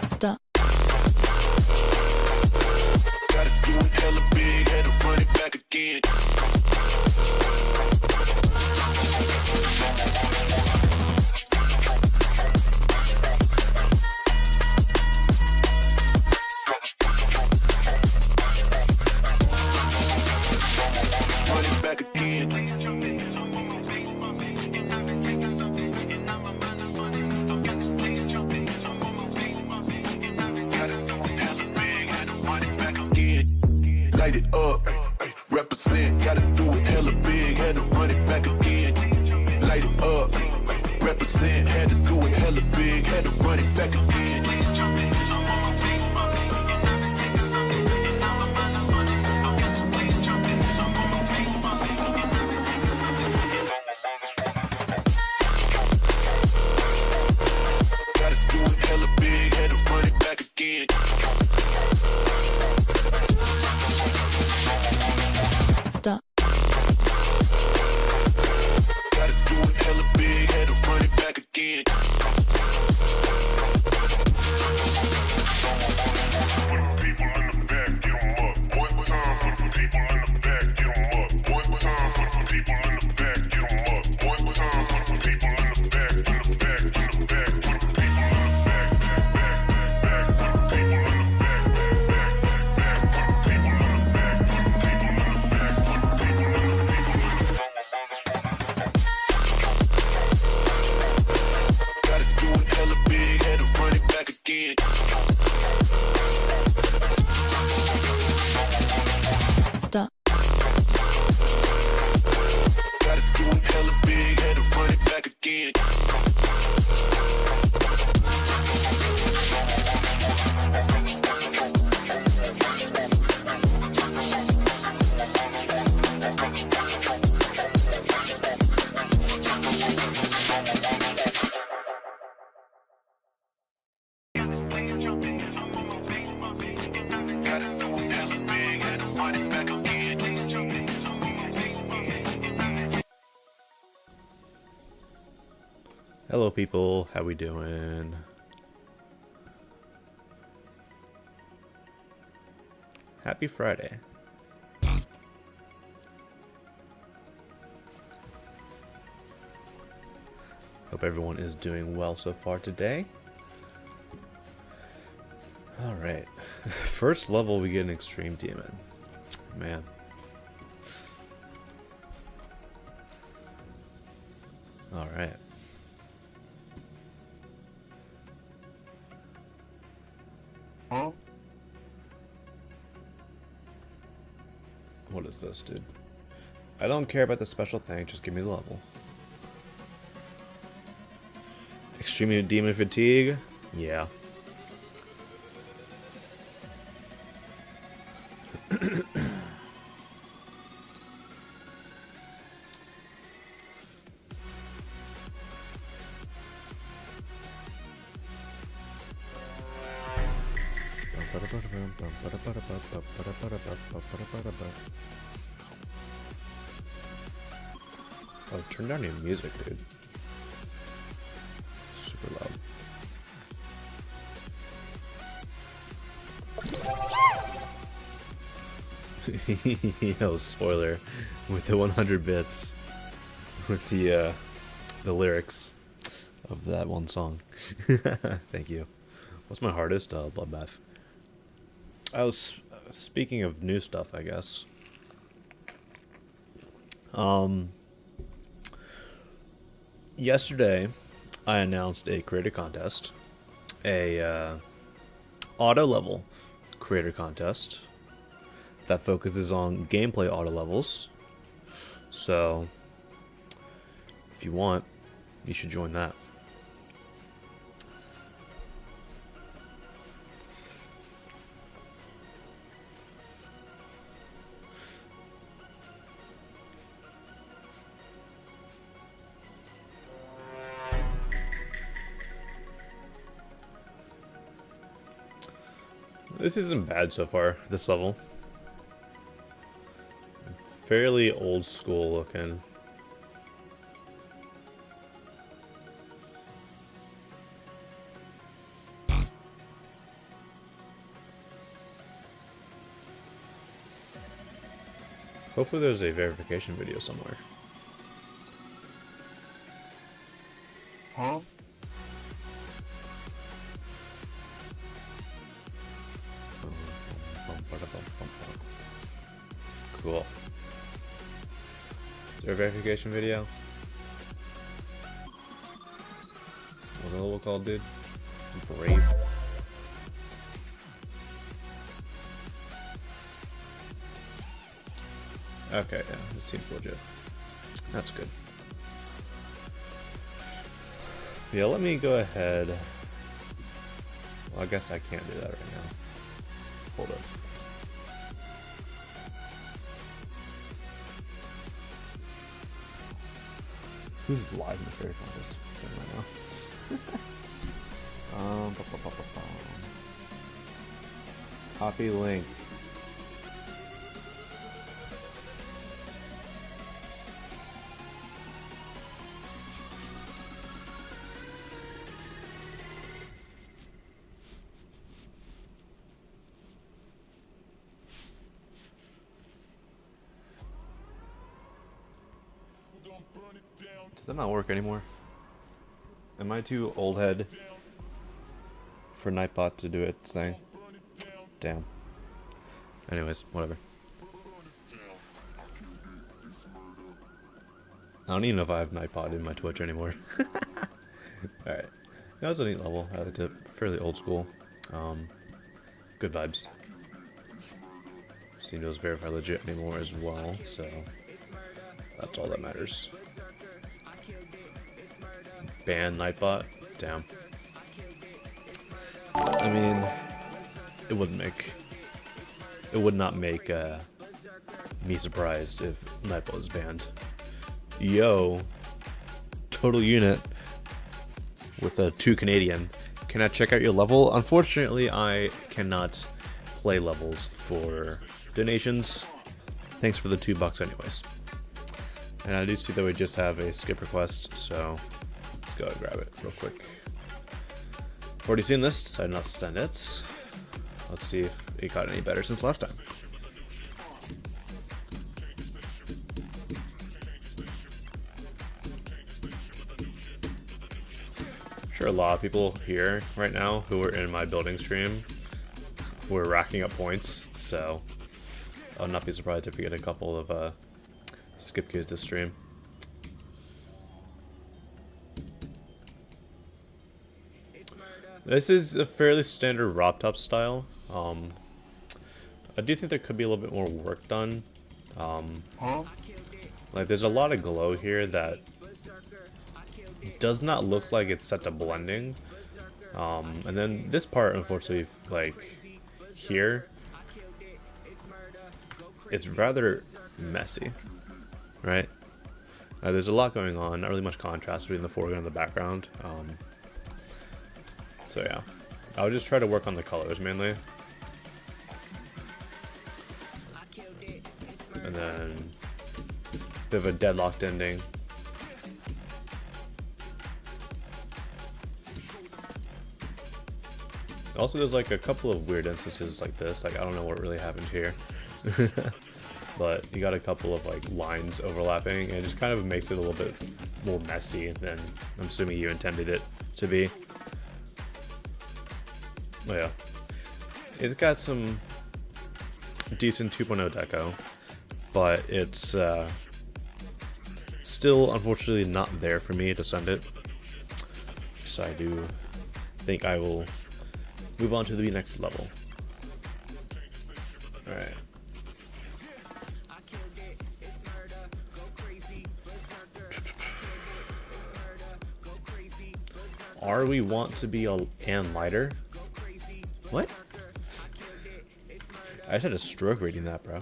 Stop. Gotta do it hella big, had to run it back again. Run it back again. Light it up, represent, gotta do it hella big, had to run it back again. Light it up, represent, had to do it hella big, had to run it back again. Gotta do it hella big, had to run it back again. Stop. Gotta do it hella big, had to run it back again. People in the back, get 'em up. One time for the people in the back, get 'em up. One time for the people in the back, get 'em up. One time for the people in the back, in the back, in the back. For the people in the back, back, back, back. For the people in the back, back, back, back. For the people in the back, for the people in the back, for the people in the Gotta do it hella big, had to run it back again. Stop. Gotta do it hella big, had to run it back again. Gotta do it hella big, had to run it back again. Hello people, how we doing? Happy Friday. Hope everyone is doing well so far today. Alright. First level we get an extreme demon. Man. Alright. Huh? What is this, dude? I don't care about the special thing, just give me the level. Extreme demon fatigue? Yeah. Oh, turn down your music, dude. Super loud. Yo, spoiler with the 100 bits with the lyrics of that one song. Thank you. What's my hardest? Bloodbath. I was speaking of new stuff, I guess. Yesterday, I announced a creator contest, a auto level creator contest that focuses on gameplay auto levels. So, if you want, you should join that. This isn't bad so far, this level. Fairly old school looking. Hopefully there's a verification video somewhere. Huh? Cool. Is there a verification video? What's the level called, dude? Brave. Okay, yeah, it seems legit. That's good. Yeah, let me go ahead. Well, I guess I can't do that right now. Hold up. Who's live in the fairy contest right now? Copy link. Does that not work anymore? Am I too old head for Nightbot to do its thing? Damn. Anyways, whatever. I don't even know if I have Nightbot in my Twitch anymore. Alright. That was a neat level. I liked it. Fairly old school. Good vibes. Seemed it was verified legit anymore as well, so that's all that matters. Ban Nightbot? Damn. I mean, it would not make me surprised if Nightbot is banned. Yo, total unit with a 2 Canadian. Can I check out your level? Unfortunately, I cannot play levels for donations. Thanks for the $2 anyways. And I do see that we just have a skip request, so let's go and grab it real quick. Already seen this, decided not to send it. Let's see if it got any better since last time. I'm sure a lot of people here right now who are in my building stream were racking up points, so I'll not be surprised if we get a couple of skip queues this stream. This is a fairly standard ROP top style. I do think there could be a little bit more work done. Like there's a lot of glow here that does not look like it's set to blending. And then this part, unfortunately, like here, it's rather messy, right? There's a lot going on, not really much contrast between the foreground and the background. So yeah, I would just try to work on the colors mainly. And then a bit of a deadlocked ending. Also, there's like a couple of weird instances like this. Like, I don't know what really happened here. But you got a couple of like lines overlapping, and it just kind of makes it a little bit more messy than I'm assuming you intended it to be. Oh yeah, it's got some decent 2.0 deco, but it's still unfortunately not there for me to send it. So I do think I will move on to the next level. Alright. Are we want to be and lighter? What? I just had a stroke reading that, bro.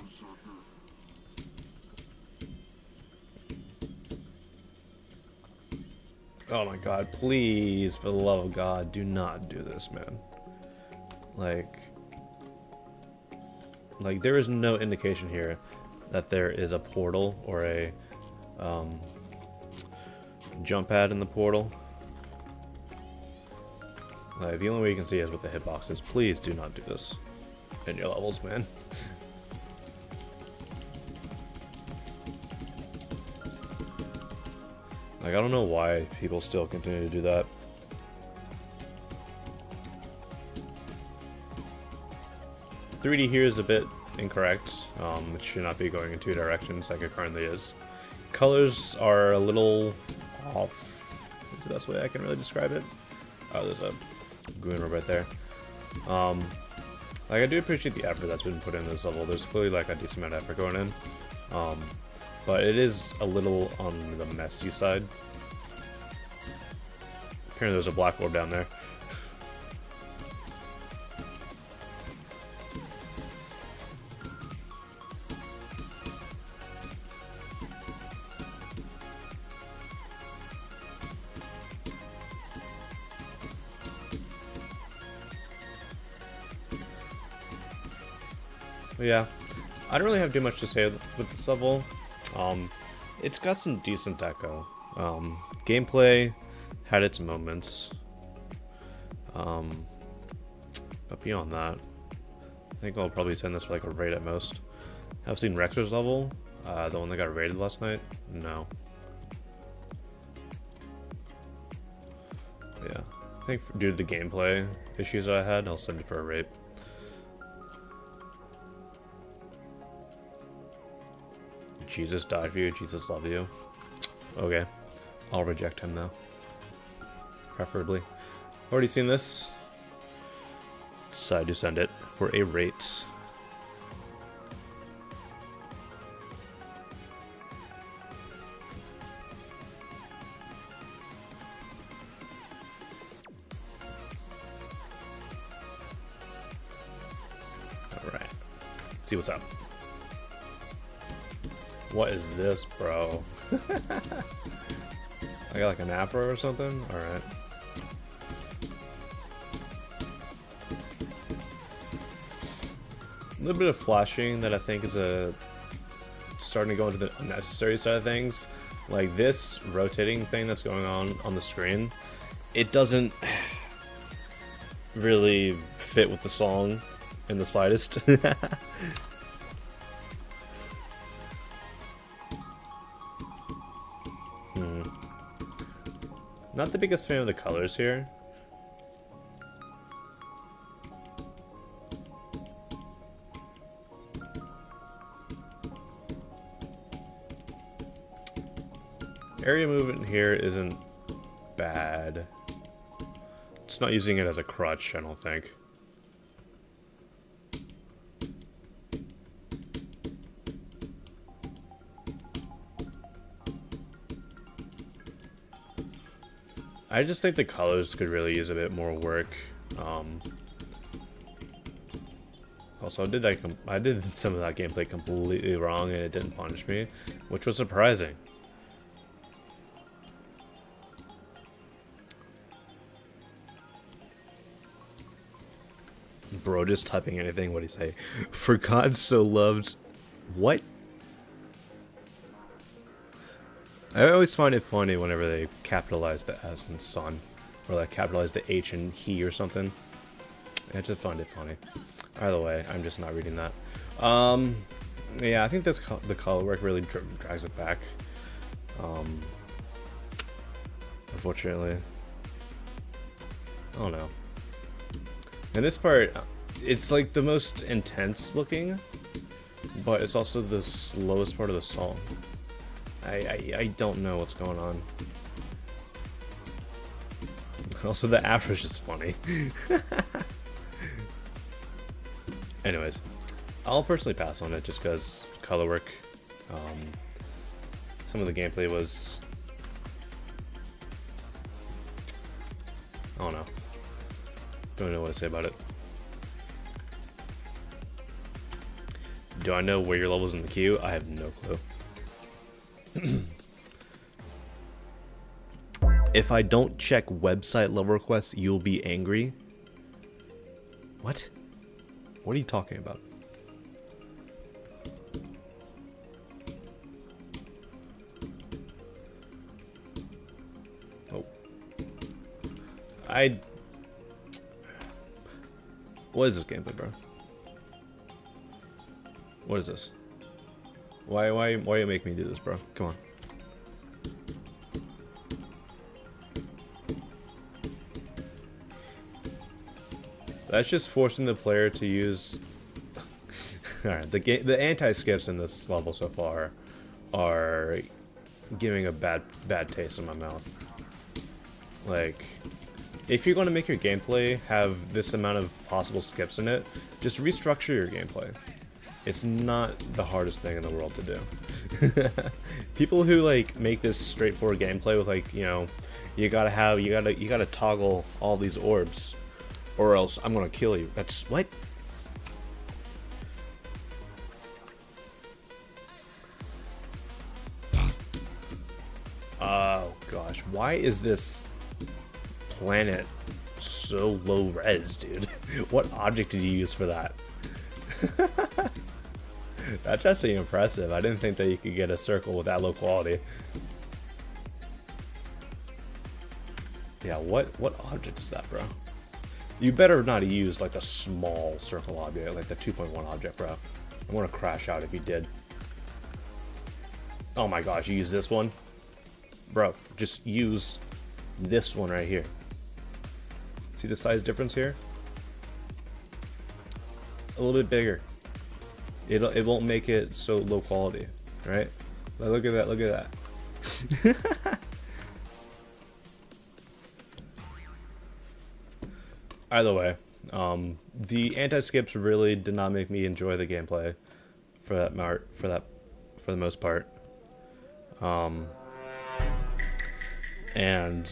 Oh my god, please, for the love of God, do not do this, man. Like there is no indication here that there is a portal or a jump pad in the portal. Like, the only way you can see is with the hitboxes. Please do not do this in your levels, man. Like, I don't know why people still continue to do that. "3D" here is a bit incorrect. It should not be going in 2 directions like it currently is. Colors are a little off. Is the best way I can really describe it. Oh, there's a green orb right there. Like, I do appreciate the effort that's been put in this level. There's clearly like a decent amount of effort going in. But it is a little on the messy side. Apparently there's a black orb down there. But yeah, I don't really have too much to say with this level. It's got some decent deco. Gameplay had its moments. But beyond that, I think I'll probably send this for like a raid at most. I've seen Rexer's level, the one that got raided last night. No. Yeah, I think due to the gameplay issues I had, I'll send it for a raid. Jesus died for you, Jesus loved you. Okay, I'll reject him now. Preferably. Already seen this. Decided to send it for a rate. Alright. See what's up. What is this, bro? I got like an afro or something? Alright. A little bit of flashing that I think is starting to go into the unnecessary side of things. Like this rotating thing that's going on the screen, it doesn't really fit with the song in the slightest. Not the biggest fan of the colors here. Area movement here isn't bad. It's not using it as a crutch, I don't think. I just think the colors could really use a bit more work. Also, I did some of that gameplay completely wrong and it didn't punish me, which was surprising. Bro, just typing anything, what'd he say? For God so loved... What? I always find it funny whenever they capitalize the S in son, or like capitalize the H in he or something. I just find it funny. Either way, I'm just not reading that. Yeah, I think that's the color work really drags it back. Unfortunately, I don't know. And this part, it's like the most intense looking, but it's also the slowest part of the song. I don't know what's going on. Also, the afro is just funny. Anyways, I'll personally pass on it just because color work. Some of the gameplay was... I don't know. Don't know what to say about it. Do I know where your level's in the queue? I have no clue. If I don't check website level requests, you'll be angry. What? What are you talking about? Oh. What is this gameplay, bro? What is this? Why you make me do this, bro? Come on. That's just forcing the player to use. Alright, the anti-skips in this level so far are giving a bad taste in my mouth. Like, if you're going to make your gameplay have this amount of possible skips in it, just restructure your gameplay. It's not the hardest thing in the world to do. People who like make this straightforward gameplay with like, you know, you gotta toggle all these orbs, or else I'm gonna kill you. That's what? Oh gosh, why is this planet so low res, dude? What object did you use for that? That's actually impressive. I didn't think that you could get a circle with that low quality. Yeah, what object is that, bro? You better not use like the small circle object, like the 2.1 object, bro. I'm gonna crash out if you did. Oh my gosh, you use this one? Bro, just use this one right here. See the size difference here? A little bit bigger. It won't make it so low quality, right? Look at that, look at that. Either way, the anti-skips really did not make me enjoy the gameplay for the most part. And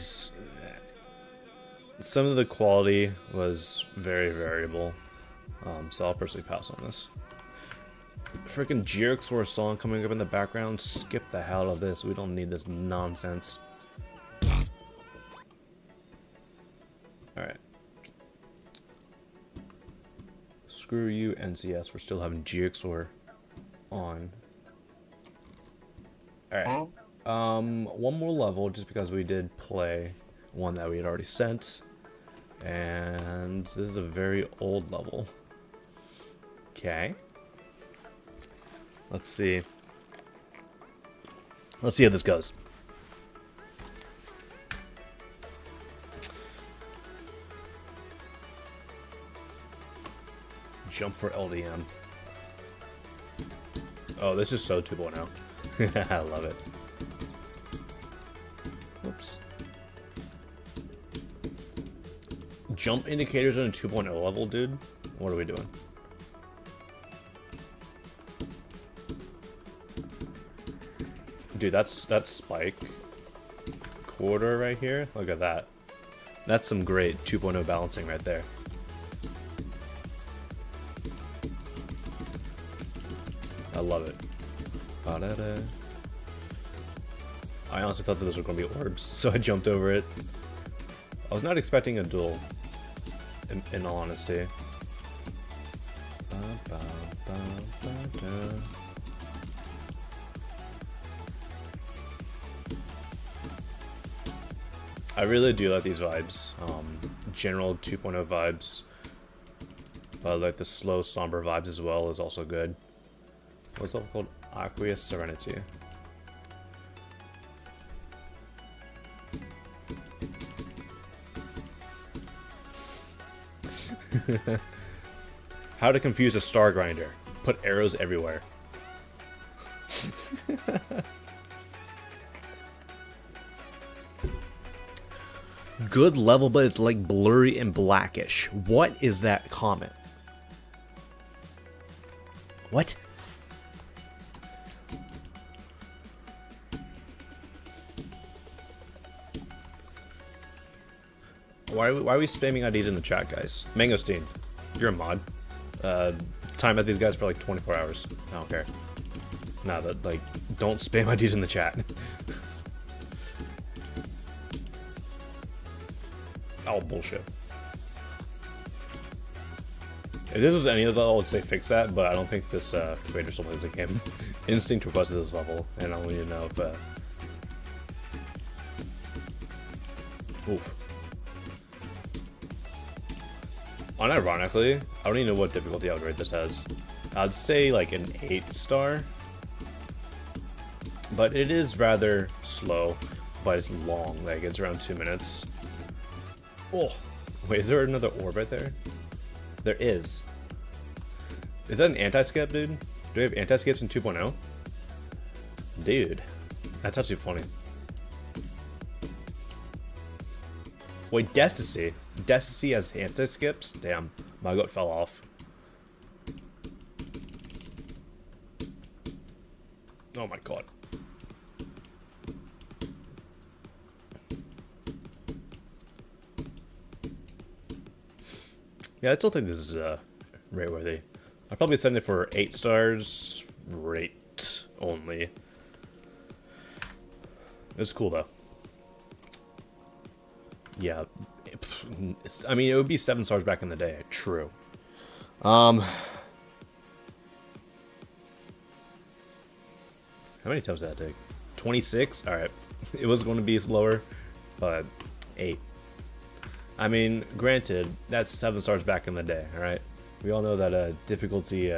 some of the quality was very variable, so I'll personally pass on this. Freaking Jerichosaur song coming up in the background. Skip the hell out of this. We don't need this nonsense. Alright. Screw you, NCS. We're still having Jerichosaur on. Alright. One more level, just because we did play one that we had already sent. And this is a very old level. Okay. Let's see. Let's see how this goes. Jump for LDM. Oh, this is so 2.0. I love it. Whoops. Jump indicators on a 2.0 level, dude? What are we doing? Dude, that's spike quarter right here. Look at that. That's some great 2.0 balancing right there. I love it. Ba-da-da. I honestly thought that those were going to be orbs, so I jumped over it. I was not expecting a duel, in all honesty. Ba-ba-ba-ba-da. I really do like these vibes. General 2.0 vibes. Like the slow, somber vibes as well is also good. What's it called? Aqueous Serenity. How to confuse a star grinder. Put arrows everywhere. Good level, but it's like blurry and blackish. What is that comment? What? Why are we spamming IDs in the chat, guys? Mangosteen, you're a mod. Time at these guys for like 24 hours. I don't care. Nah, but like, don't spam IDs in the chat. Oh, bullshit. If this was any of the, I would say fix that, but I don't think this creator still plays the game. Instinct requested this level, and I don't need to know if... Oof. Unironically, I don't even know what difficulty I would rate this as. I'd say like an 8-star. But it is rather slow, but it's long, like it's around 2 minutes. Oh, wait, is there another orb right there? There is. Is that an anti-skip, dude? Do we have anti-skips in 2.0? Dude, that's actually funny. Wait, Desticy. Desticy has anti-skips? Damn, my goat fell off. Oh my god. Yeah, I still think this is rate worthy. I'll probably send it for 8 stars. Rate only. It's cool though. Yeah, I mean it would be 7 stars back in the day. True. How many times did that take? 26. All right, it was going to be slower, but 8. I mean, granted, that's 7 stars back in the day, alright? We all know that difficulty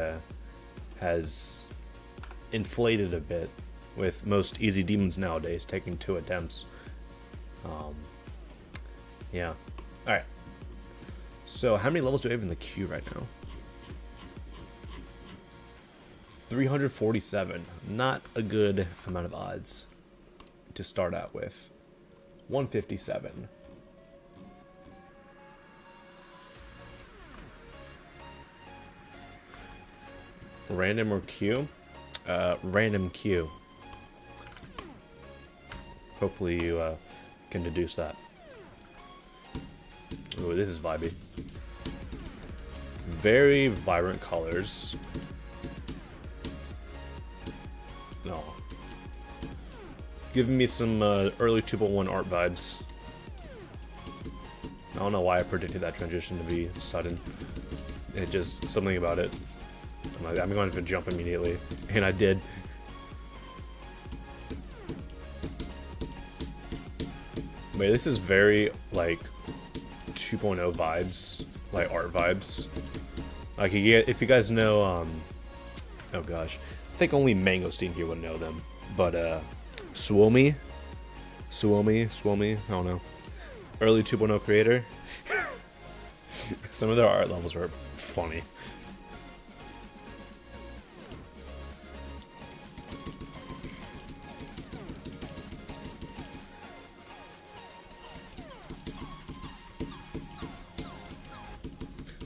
has inflated a bit, with most easy demons nowadays taking 2 attempts. Yeah. Alright. So, how many levels do we have in the queue right now? 347. Not a good amount of odds to start out with. 157. Random or queue? Random queue. Hopefully you can deduce that. Ooh, this is vibey. Very vibrant colors. No. Giving me some early 2.1 art vibes. I don't know why I predicted that transition to be sudden. It just, something about it. I'm going to jump immediately, and I did. Wait, this is very, like, 2.0 vibes, like art vibes. Like, if you guys know, oh gosh, I think only Mangosteen here would know them, but, Suomi, I don't know, early 2.0 creator. Some of their art levels are funny.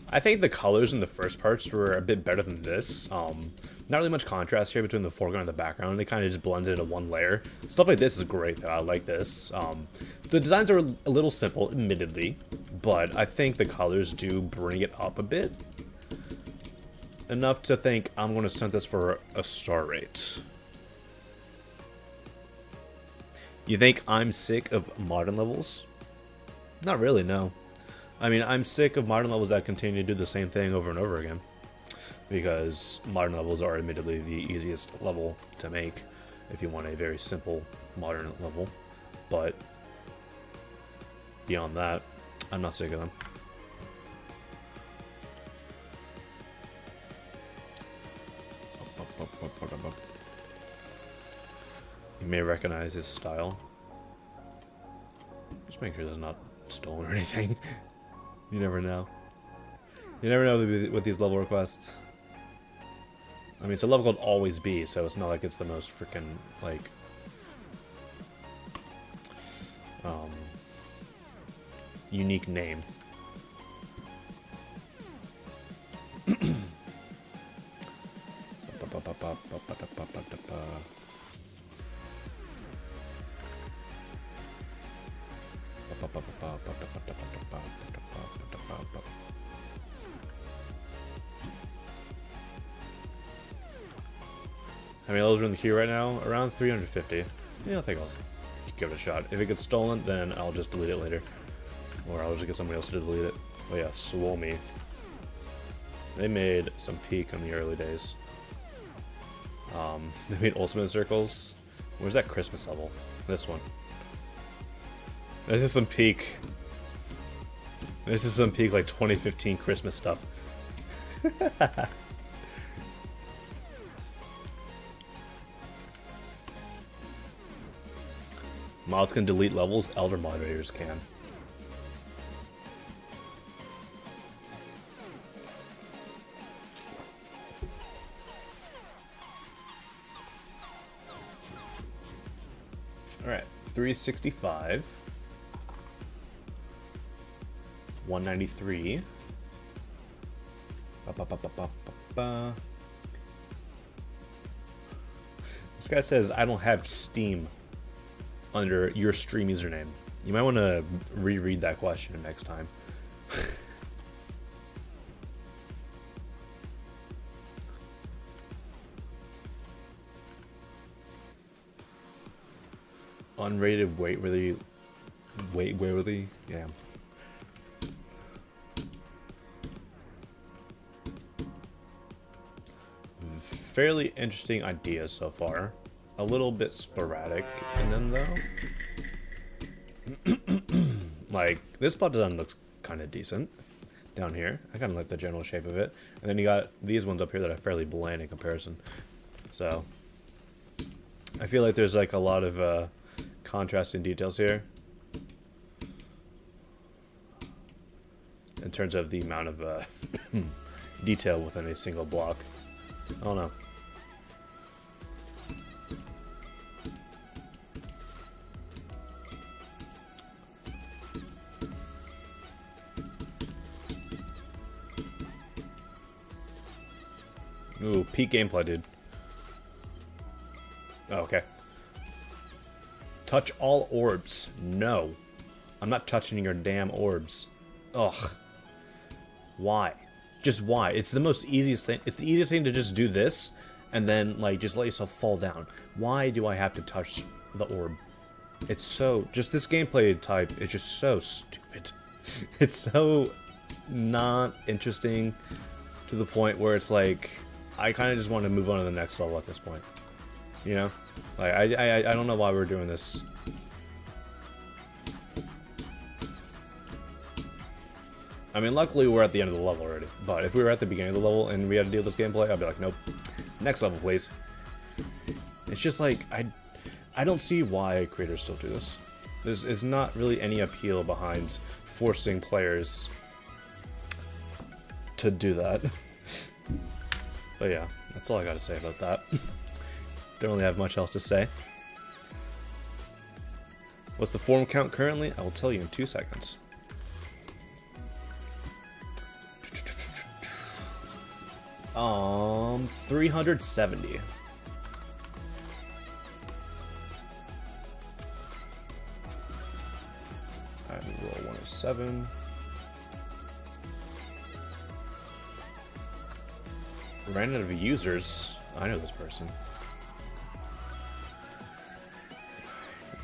I think the colors in the first parts were a bit better than this. Not really much contrast here between the foreground and the background. They kind of just blended into one layer. Stuff like this is great though. I like this. The designs are a little simple, admittedly, but I think the colors do bring it up a bit. Enough to think I'm going to send this for a star rate. You think I'm sick of modern levels? Not really, no. I mean, I'm sick of modern levels that continue to do the same thing over and over again. Because modern levels are admittedly the easiest level to make if you want a very simple modern level. But beyond that, I'm not sick of them. You may recognize his style. Just make sure there's not stolen or anything. You never know. You never know with these level requests. I mean, it's a level called Always Be, so it's not like it's the most freaking, like, unique name. How many levels are in the queue right now? Around 350. Yeah, I think I'll give it a shot. If it gets stolen, then I'll just delete it later. Or I'll just get somebody else to delete it. Oh yeah, Suomi. They made some peak in the early days. They made Ultimate Circles. Where's that Christmas level? This one. This is some peak. This is some peak, like 2015 Christmas stuff. Mods can delete levels, Elder moderators can. Alright, 365. 193. Ba-ba-ba-ba-ba-ba-ba. This guy says, I don't have Steam under your stream username. You might want to reread that question next time. Unrated weight-worthy? Yeah. Fairly interesting idea so far. A little bit sporadic in them though. Like, this spot design looks kind of decent down here. I kind of like the general shape of it. And then you got these ones up here that are fairly bland in comparison. So, I feel like there's like a lot of contrasting details here. In terms of the amount of detail within a single block. I don't know. Ooh, peak gameplay, dude. Oh, okay. Touch all orbs. No. I'm not touching your damn orbs. Ugh. Why? Just why? It's the most easiest thing. It's the easiest thing to just do this and then, like, just let yourself fall down. Why do I have to touch the orb? It's so... Just this gameplay type is just so stupid. It's so not interesting to the point where it's like... I kind of just want to move on to the next level at this point. You know? Like, I don't know why we're doing this. I mean, luckily we're at the end of the level already. But if we were at the beginning of the level and we had to deal with this gameplay, I'd be like, nope. Next level, please. It's just like, I don't see why creators still do this. There's not really any appeal behind forcing players to do that. But yeah, that's all I gotta say about that. Don't really have much else to say. What's the form count currently? I will tell you in 2 seconds. Um, 370. Alright, roll 107. Ran out of users. I know this person.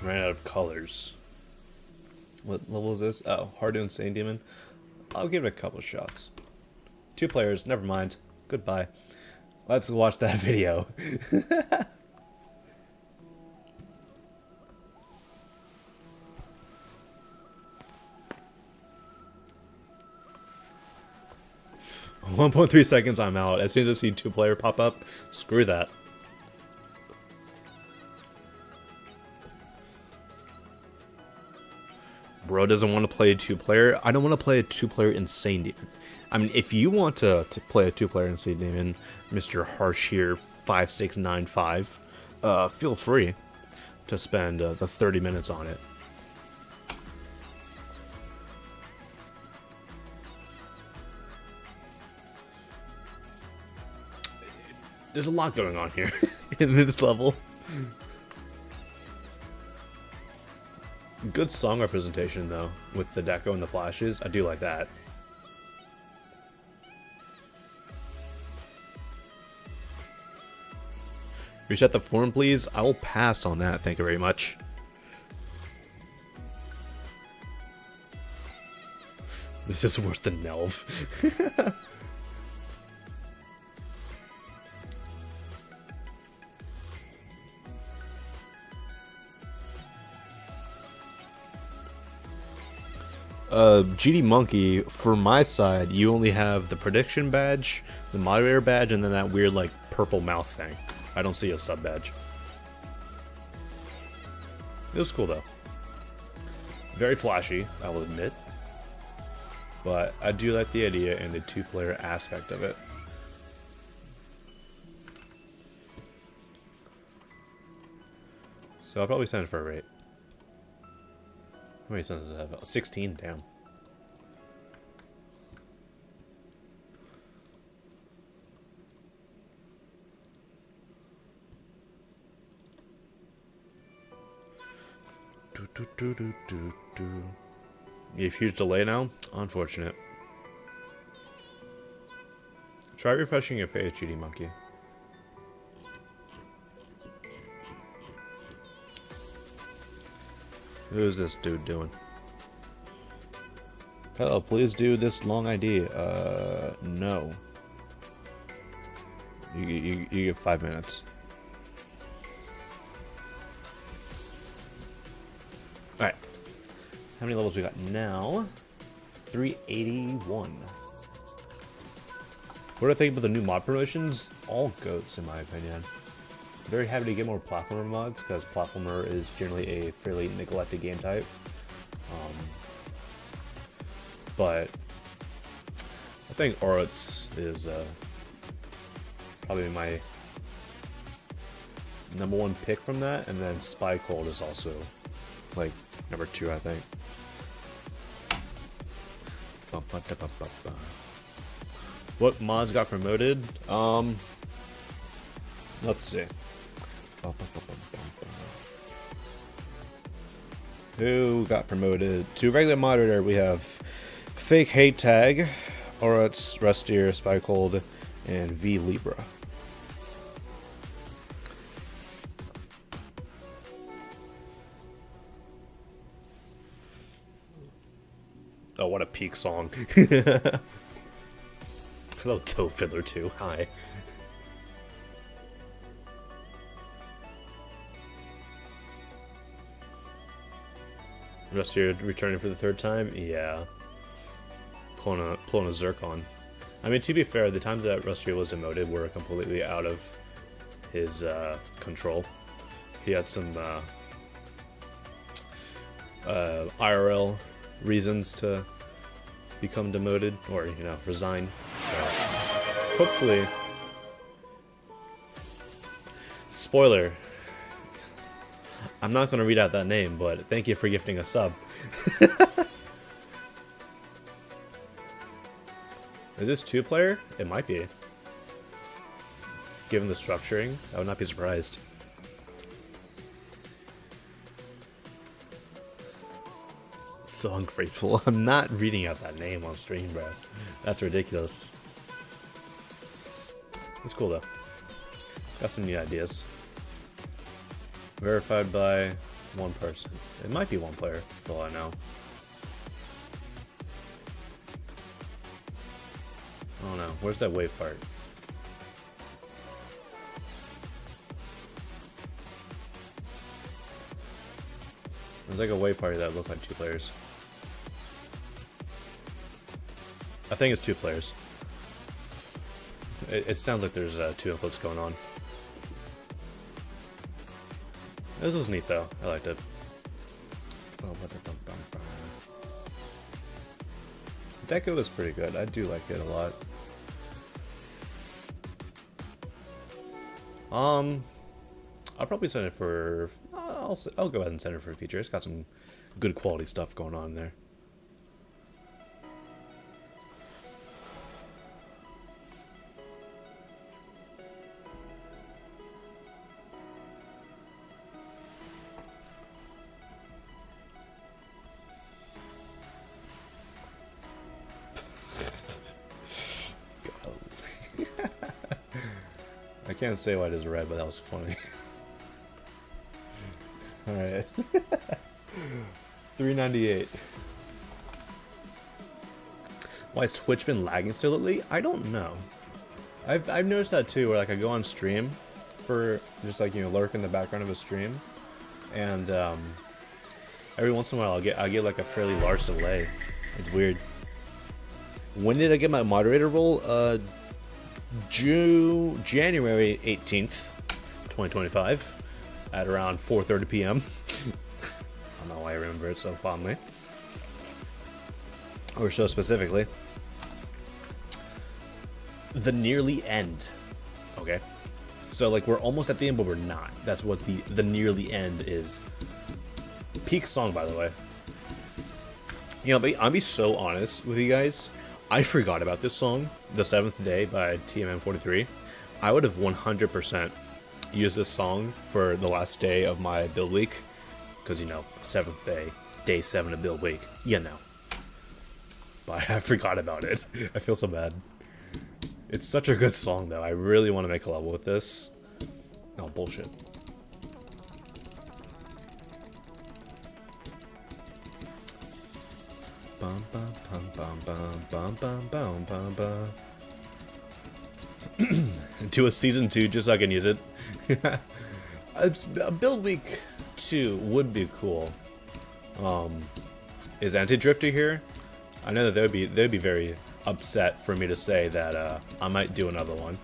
Ran out of colors. What level is this? Oh, Hard to Insane Demon. I'll give it a couple shots. 2 players, never mind. Goodbye. Let's watch that video. .3 seconds, I'm out. As soon as I see 2-player pop up, screw that. Bro doesn't want to play a 2-player. I don't want to play a 2-player Insane Demon. I mean, if you want to play a 2-player Insane Demon, Mr. Harsh here 5695, feel free to spend the 30 minutes on it. There's a lot going on here in this level. Good song representation, though, with the deco and the flashes. I do like that. Reset the form, please. I will pass on that. Thank you very much. This is worse than Nelv. GD Monkey, for my side, you only have the prediction badge, the moderator badge, and then that weird, like, purple mouth thing. I don't see a sub badge. It was cool, though. Very flashy, I will admit. But I do like the idea and the 2-player aspect of it. So I'll probably send it for a rate. many sons does it have? 16, damn. You have huge delay now? Unfortunate. Try refreshing your page, GD Monkey. Who's this dude doing? Hello, please do this long ID. No. You get 5 minutes. Alright. How many levels we got now? 381. What do I think about the new mod promotions? All goats, in my opinion. Very happy to get more platformer mods, because platformer is generally a fairly neglected game type. But I think Orotz is probably my #1 pick from that, and then Spy Cold is also like #2, I think. What mods got promoted? Let's see. Who got promoted? To regular moderator, we have Fake Hate Tag, Orotz, Rustier, Spy Cold, and V Libra. Oh, what a peak song. Hello, Toe Fiddler 2. Hi. Rustier returning for the 3rd time? Yeah. Pulling a Zircon. I mean, to be fair, the times that Rustier was demoted were completely out of his control. He had some IRL reasons to become demoted, or, you know, resign. So, hopefully... Spoiler. I'm not going to read out that name, but thank you for gifting a sub. Is this 2-player? It might be. Given the structuring, I would not be surprised. So ungrateful. I'm not reading out that name on stream, bro. That's ridiculous. It's cool, though. Got some new ideas. Verified by 1 person. It might be 1 player, for all I know. I don't know. Where's that wave part? There's like a wave party that looks like 2 players. I think it's 2 players. It sounds like there's 2 inputs going on. This was neat though. I liked it. The deco was pretty good. I do like it a lot. I'll probably send it for. I'll go ahead and send it for a feature. It's got some good quality stuff going on there. I can't say why it is red, but that was funny. Alright. 398. Why has Twitch been lagging so lately? I don't know. I've noticed that too, where like I go on stream for just like, you know, lurk in the background of a stream, and every once in a while I'll get like a fairly large delay. It's weird. When did I get my moderator role? January 18th, 2025, at around 4:30 p.m. I don't know why I remember it so fondly, or so specifically. The nearly end. Okay, so like we're almost at the end, but we're not. That's what the nearly end is. Peak song, by the way. You know, but I'll be so honest with you guys. I forgot about this song, The Seventh Day by TMM43. I would have 100% used this song for the last day of my build week. Because, you know, 7th day, day 7 of build week. You know. But I forgot about it. I feel so bad. It's such a good song, though. I really want to make a level with this. Oh, bullshit. Bum bum bum bum bum bum bum bum bum. Do a season 2 just so I can use it. A build week 2 would be cool. Is Anti-Drifter here? I know that they'd be very upset for me to say that I might do another one,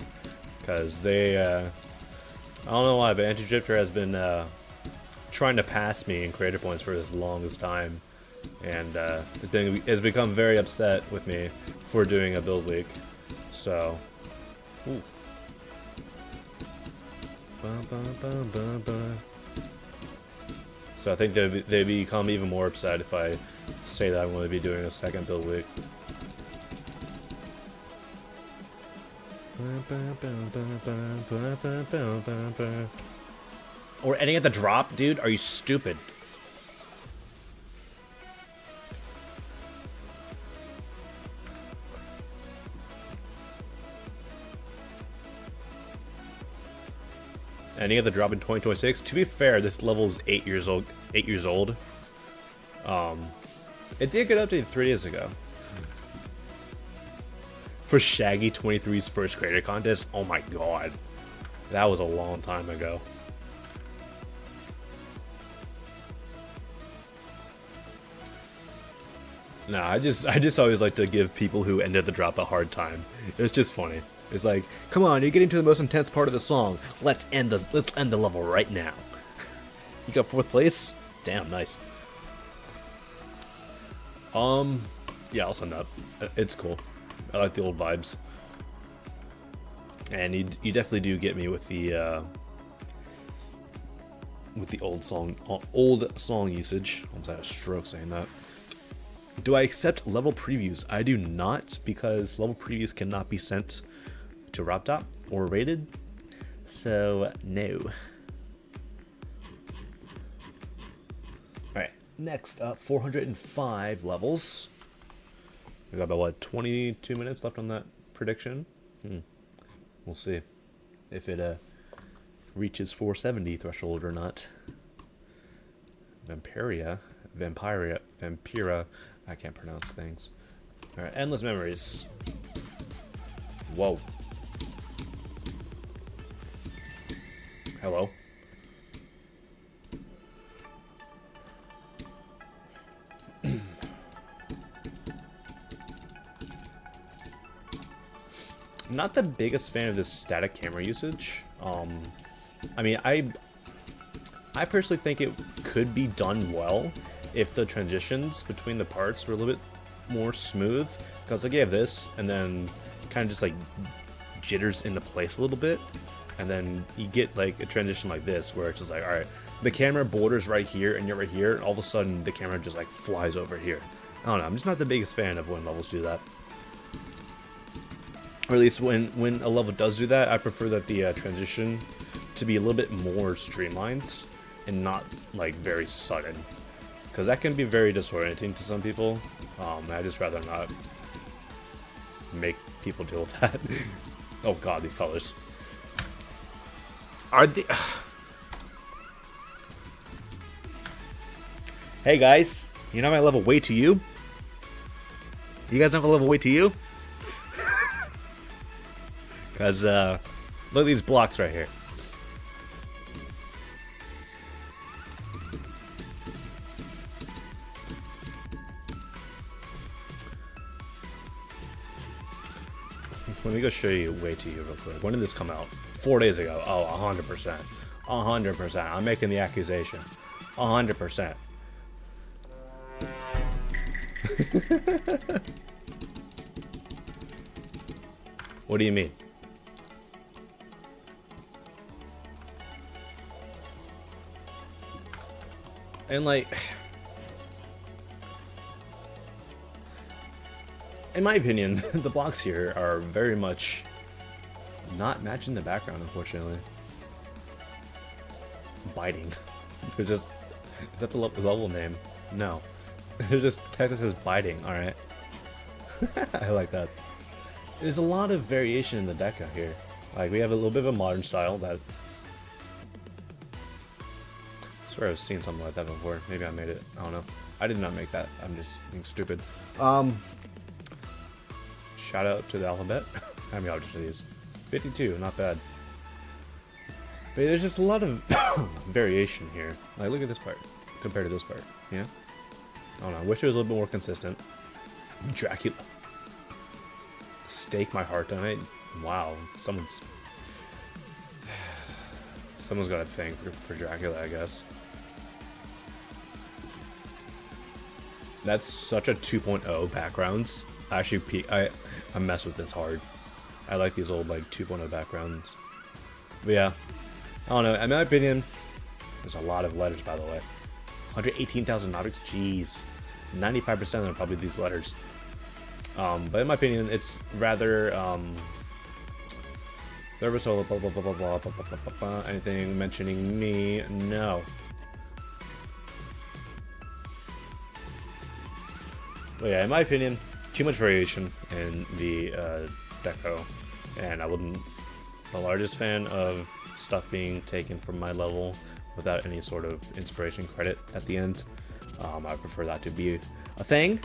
because they I don't know why, but Anti-Drifter has been trying to pass me in creator points for this longest time, and has become very upset with me for doing a build week. So, ooh. So I think they'd become even more upset if I say that I'm going to be doing a second build week. Or ending at the drop? Dude, are you stupid? Ending at the drop in 2026. To be fair, this level is 8 years old. 8 years old. It did get updated 3 days ago. For Shaggy 23's first creator contest, oh my god, that was a long time ago. Nah, I just always like to give people who ended the drop a hard time. It's just funny. It's like, come on, you're getting to the most intense part of the song. Let's end the level right now. You got 4th place? Damn, nice. Yeah, I'll send that. It's cool. I like the old vibes. And you definitely do get me with the old song usage. Almost had a stroke saying that. Do I accept level previews? I do not, because level previews cannot be sent to RobTop or rated. So no. Alright, next up, 405 levels. We got about, what, 22 minutes left on that prediction? We'll see if it reaches 470 threshold or not. Vampira, I can't pronounce things. Alright, Endless Memories. Whoa. Hello. Not the biggest fan of this static camera usage. I mean, I personally think it could be done well if the transitions between the parts were a little bit more smooth. Because like you have this, and then kind of just like jitters into place a little bit, and then you get like a transition like this where it's just like, all right, the camera borders right here, and you're right here, and all of a sudden the camera just like flies over here. I don't know. I'm just not the biggest fan of when levels do that. Or at least when a level does do that, I prefer that the transition to be a little bit more streamlined and not like very sudden, because that can be very disorienting to some people. I just rather not make people deal with that. Oh god, these colors. Are they... Hey guys, you know my level way to you? You guys have a level way to you? Because, look at these blocks right here. Let me go show you way to you real quick. When did this come out? 4 days ago. Oh, 100%. 100%. I'm making the accusation. 100%. What do you mean? And like, in my opinion, the blocks here are very much not matching the background, unfortunately. Biting. They're just... Is that the level name? No. It just Texas says biting, alright. I like that. There's a lot of variation in the deco here. Like, we have a little bit of a modern style that... I swear I've seen something like that before. Maybe I made it. I don't know. I did not make that. I'm just being stupid. Shout out to the alphabet. How many objects are these? 52, not bad. But there's just a lot of variation here. Like, look at this part compared to this part. Yeah? I don't know. I wish it was a little bit more consistent. Dracula. Stake my heart on it. Wow. Someone's got to thank for Dracula, I guess. That's such a 2.0 backgrounds. Actually, I mess with this hard. I like these old like 2.0 backgrounds. But yeah, I don't know. In my opinion, there's a lot of letters, by the way. 118,000 objects. Jeez, 95% of them are probably these letters. But in my opinion, it's rather Blah, blah, blah, blah, blah, blah, blah, blah, blah, blah. Anything mentioning me? No. But yeah, in my opinion, too much variation in the deco, and I wouldn't the largest fan of stuff being taken from my level without any sort of inspiration credit at the end. I prefer that to be a thing,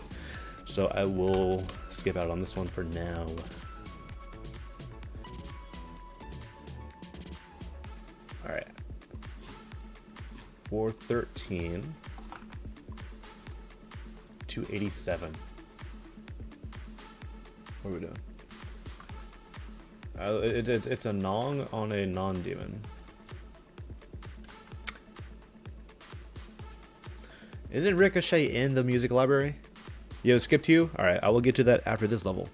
so I will skip out on this one for now. Alright. 413. 287. What are we doing? It's a Nong on a non-demon. Isn't Ricochet in the music library? Yo, skip to you? Alright, I will get to that after this level.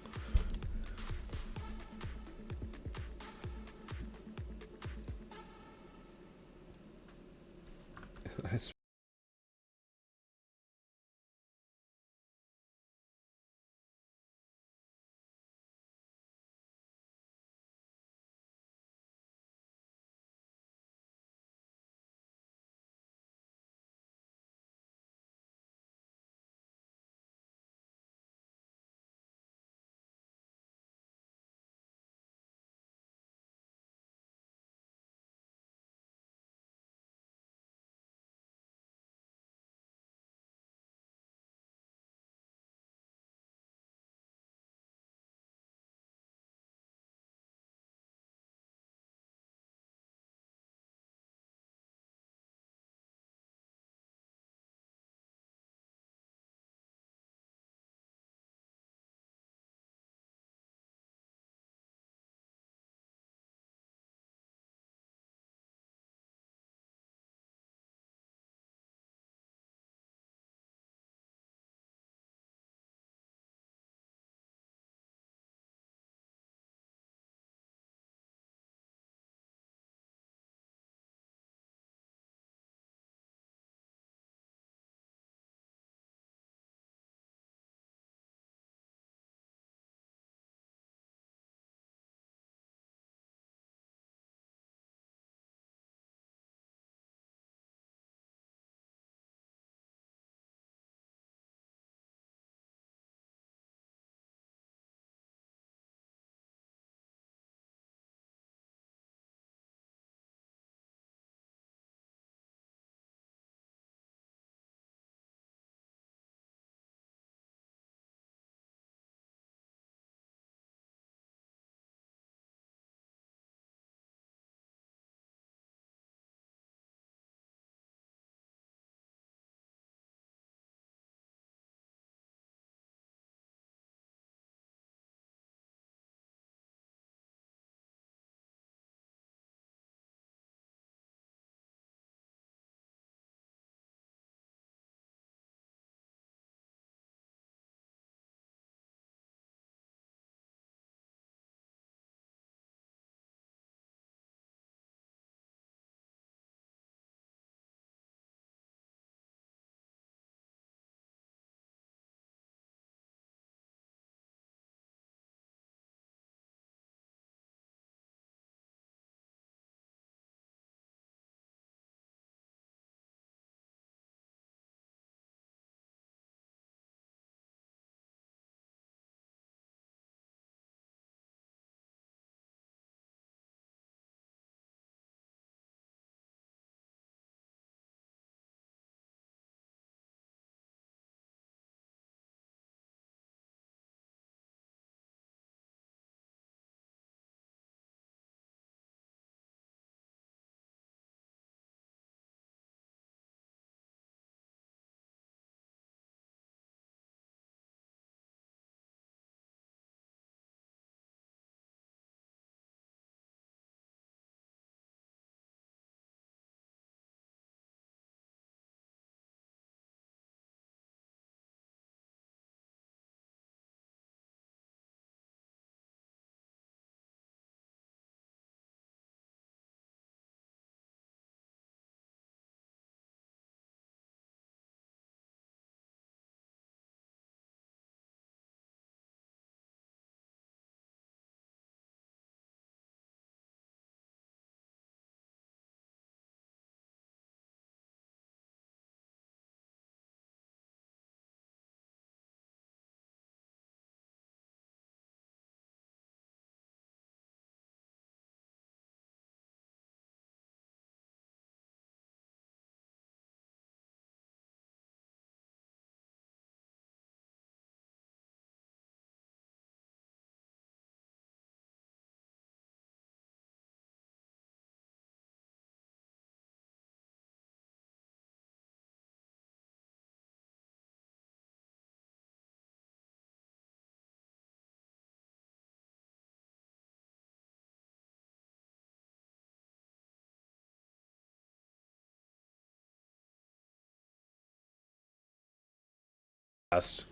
last.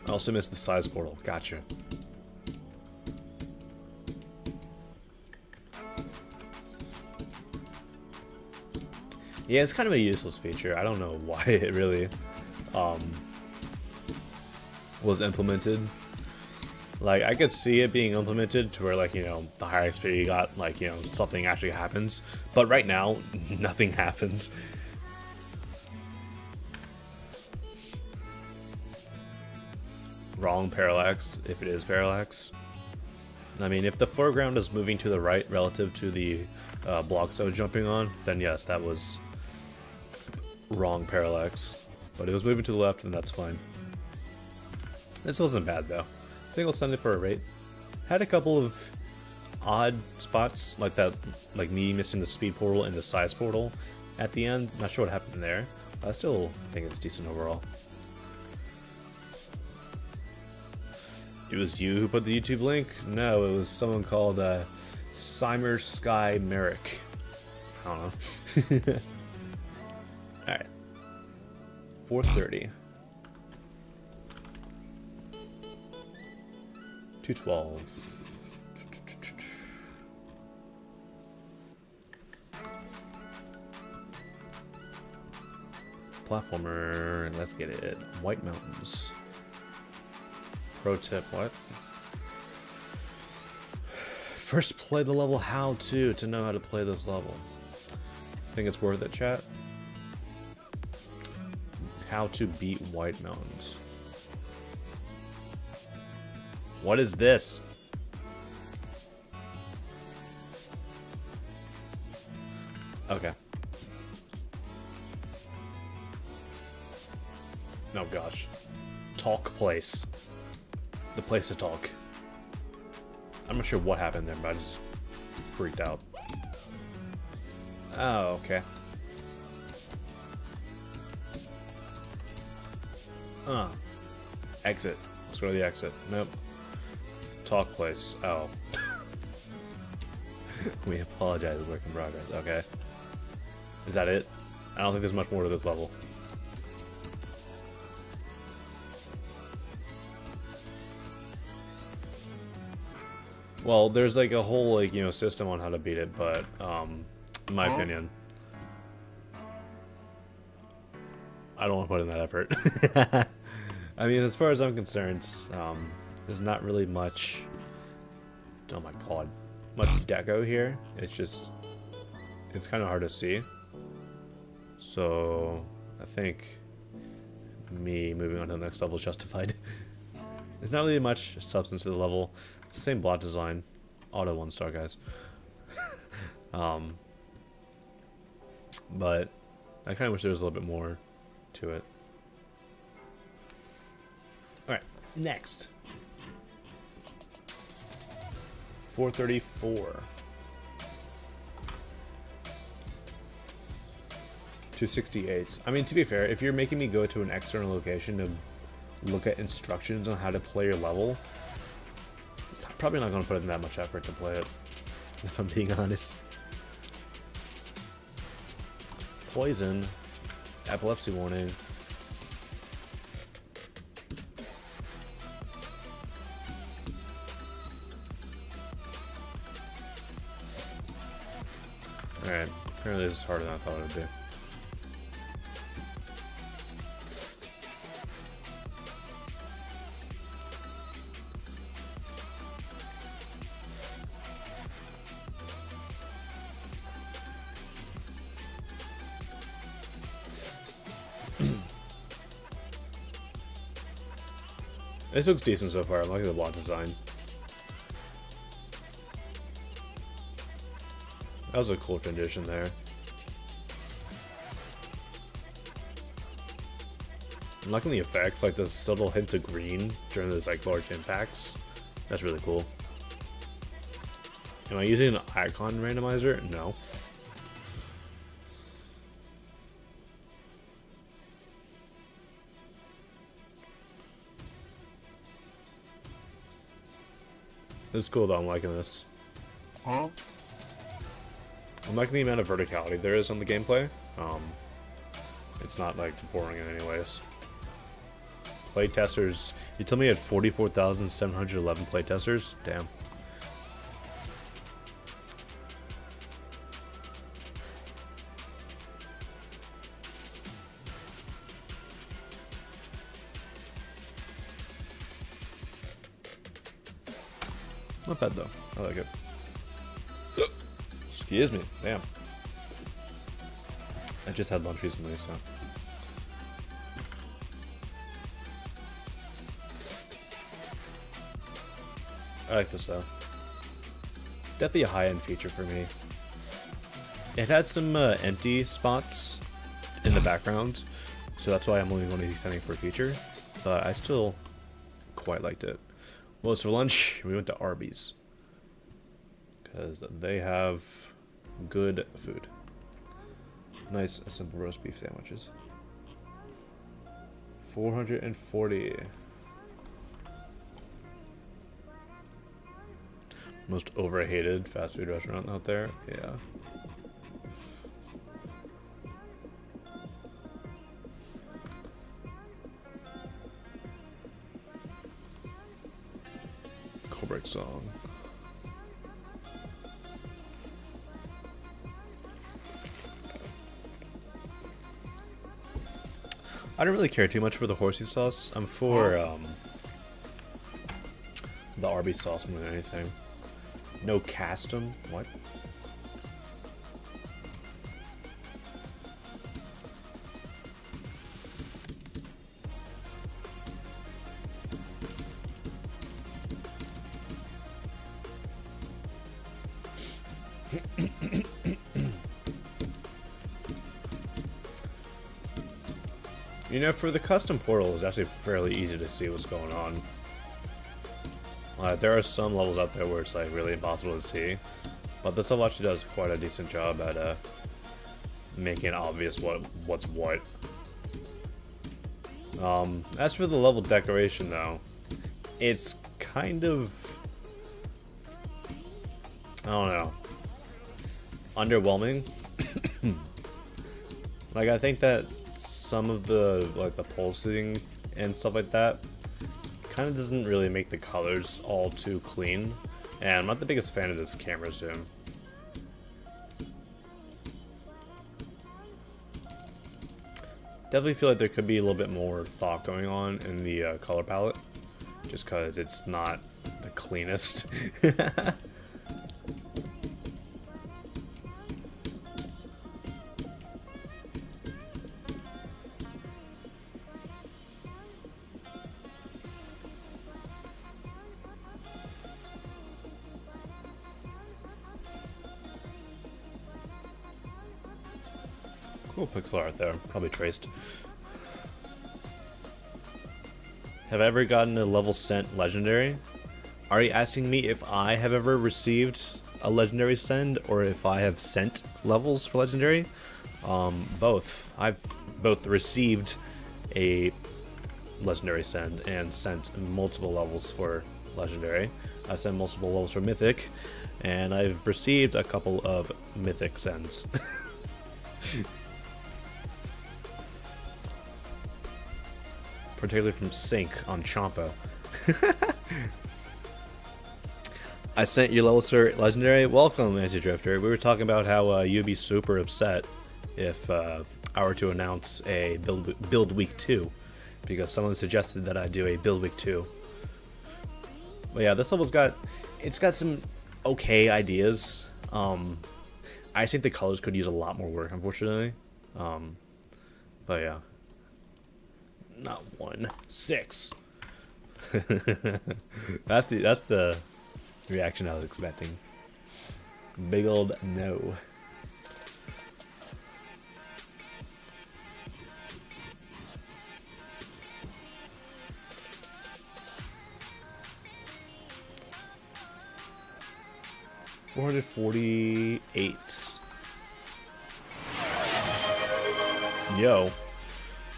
I also missed the size portal. Gotcha. Yeah, it's kind of a useless feature. I don't know why it really was implemented. Like, I could see it being implemented to where, like, you know, the higher XP you got, like, you know, something actually happens. But right now, nothing happens. Wrong parallax, if it is parallax. I mean, if the foreground is moving to the right relative to the blocks I was jumping on, then yes, that was wrong parallax. But if it was moving to the left, then that's fine. This wasn't bad, though. I think I'll send it for a rate. Had a couple of odd spots, like that, like me missing the speed portal and the size portal at the end. Not sure what happened there. I still think it's decent overall. It was you who put the YouTube link? No, it was someone called Simer Sky Merrick. I don't know. Alright. 430. 212. Platformer, let's get it. White Mountains. Pro tip, what? First play the level how to know how to play this level. Think it's worth it, chat? How to beat White Mountains. What is this? Okay. Oh gosh. Talk place. The place to talk. I'm not sure what happened there, but I just freaked out. Oh, okay. Exit. Let's go to the exit. Nope. Talk place. Oh. We apologize, work in progress. Okay. Is that it? I don't think there's much more to this level. Well, there's like a whole, like, you know, system on how to beat it, but in my opinion, I don't want to put in that effort. I mean, as far as I'm concerned, there's not really much, oh my god, much deco here. It's just, it's kind of hard to see. So I think me moving on to the next level is justified. There's not really much substance to the level. It's the same block design. Auto 1-star, guys. But I kind of wish there was a little bit more to it. Alright, next. 434. 268. I mean, to be fair, if you're making me go to an external location to look at instructions on how to play your level, I'm probably not going to put in that much effort to play it, if I'm being honest. Poison. Epilepsy warning. Alright, apparently this is harder than I thought it would be. This looks decent so far. I'm liking the block design. That was a cool transition there. I'm liking the effects, like the subtle hints of green during those like large impacts. That's really cool. Am I using an icon randomizer? No. This is cool though, I'm liking this. I'm liking the amount of verticality there is on the gameplay. It's not like boring in any ways. Playtesters, you told me you had 44,711 playtesters? Damn. Not bad though. I like it. Excuse me. Damn. I just had lunch recently, so. I like this though. Definitely a high-end feature for me. It had some empty spots in the background, so that's why I'm only going to be extending for a feature. But I still quite liked it. Well, for lunch, we went to Arby's because they have good food. Nice, simple roast beef sandwiches. 440. Most overhated fast food restaurant out there. Yeah. Colbert song. I don't really care too much for the horsey sauce. I'm for the Arby's sauce more than anything. No custom. What? You know, for the custom portal, it's actually fairly easy to see what's going on. There are some levels out there where it's like really impossible to see, but this level actually does quite a decent job at making it obvious what's what. As for the level decoration, though, it's kind of, I don't know, underwhelming. Like, I think that some of the the pulsing and stuff like that kind of doesn't really make the colors all too clean, and I'm not the biggest fan of this camera zoom. Definitely feel like there could be a little bit more thought going on in the color palette, just because it's not the cleanest. Cool pixel art there, probably traced. Have I ever gotten a level sent legendary? Are you asking me if I have ever received a legendary send, or if I have sent levels for legendary? Both. I've both received a legendary send and sent multiple levels for legendary. I've sent multiple levels for mythic, and I've received a couple of mythic sends. Particularly from Sync on Champa. I sent you levels for legendary. Welcome, Anti-Drifter. We were talking about how you'd be super upset if I were to announce a build week 2, because someone suggested that I do a build week 2. But yeah, this level's got some okay ideas. I think the colors could use a lot more work, unfortunately. But yeah. Not 1, 6. That's the reaction I was expecting. Big old no. $448. Yo.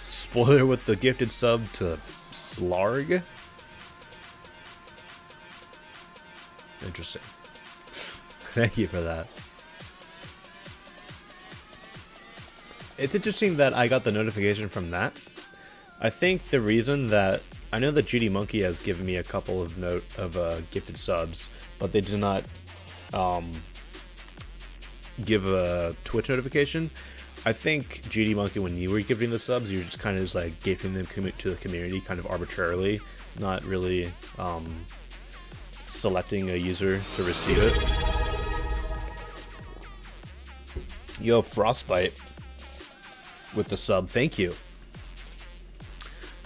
Spoiler with the gifted sub to Slarg. Interesting. Thank you for that. It's interesting that I got the notification from that. I think the reason that I know that GD Monkey has given me a couple of gifted subs, but they did not give a Twitch notification. I think GD Monkey, when you were giving the subs, you're just kind of just like gifting them to the community kind of arbitrarily, not really selecting a user to receive it. Yo, Frostbite with the sub, thank you.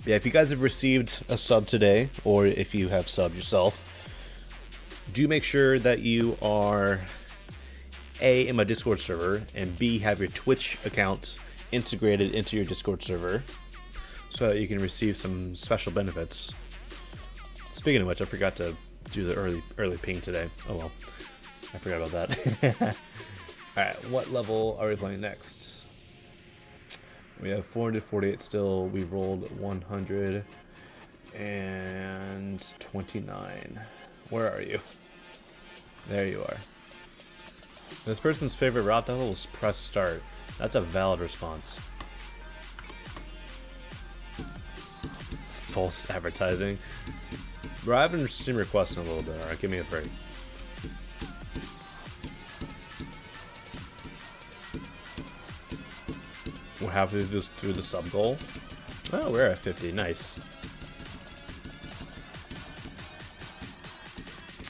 Yeah, if you guys have received a sub today, or if you have subbed yourself, do make sure that you are A, in my Discord server, and B, have your Twitch account integrated into your Discord server so that you can receive some special benefits. Speaking of which, I forgot to do the early ping today. Oh well, I forgot about that. Alright, what level are we playing next? We have 448 still. We rolled 129. Where are you? There you are. This person's favorite route level is press start. That's a valid response. False advertising. Bro, I haven't seen requests in a little bit. Alright, give me a break. We're halfway through the sub goal. Oh, we're at 50. Nice.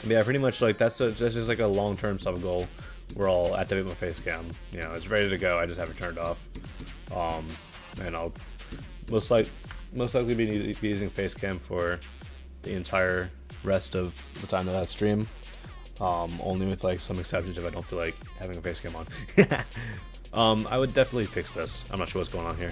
Yeah, pretty much like that's just like a long-term sub goal. Where I'll activate my face cam. You know, it's ready to go. I just have it turned off. And I'll most likely be using face cam for the entire rest of the time of that stream. Only with like some exceptions if I don't feel like having a face cam on. I would definitely fix this. I'm not sure what's going on here.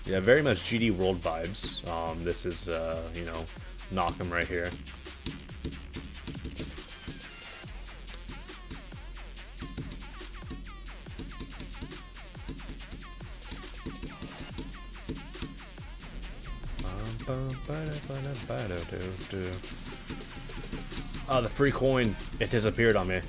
Yeah, very much GD World vibes. This is, you know, knock 'em right here. Oh, the free coin. It disappeared on me.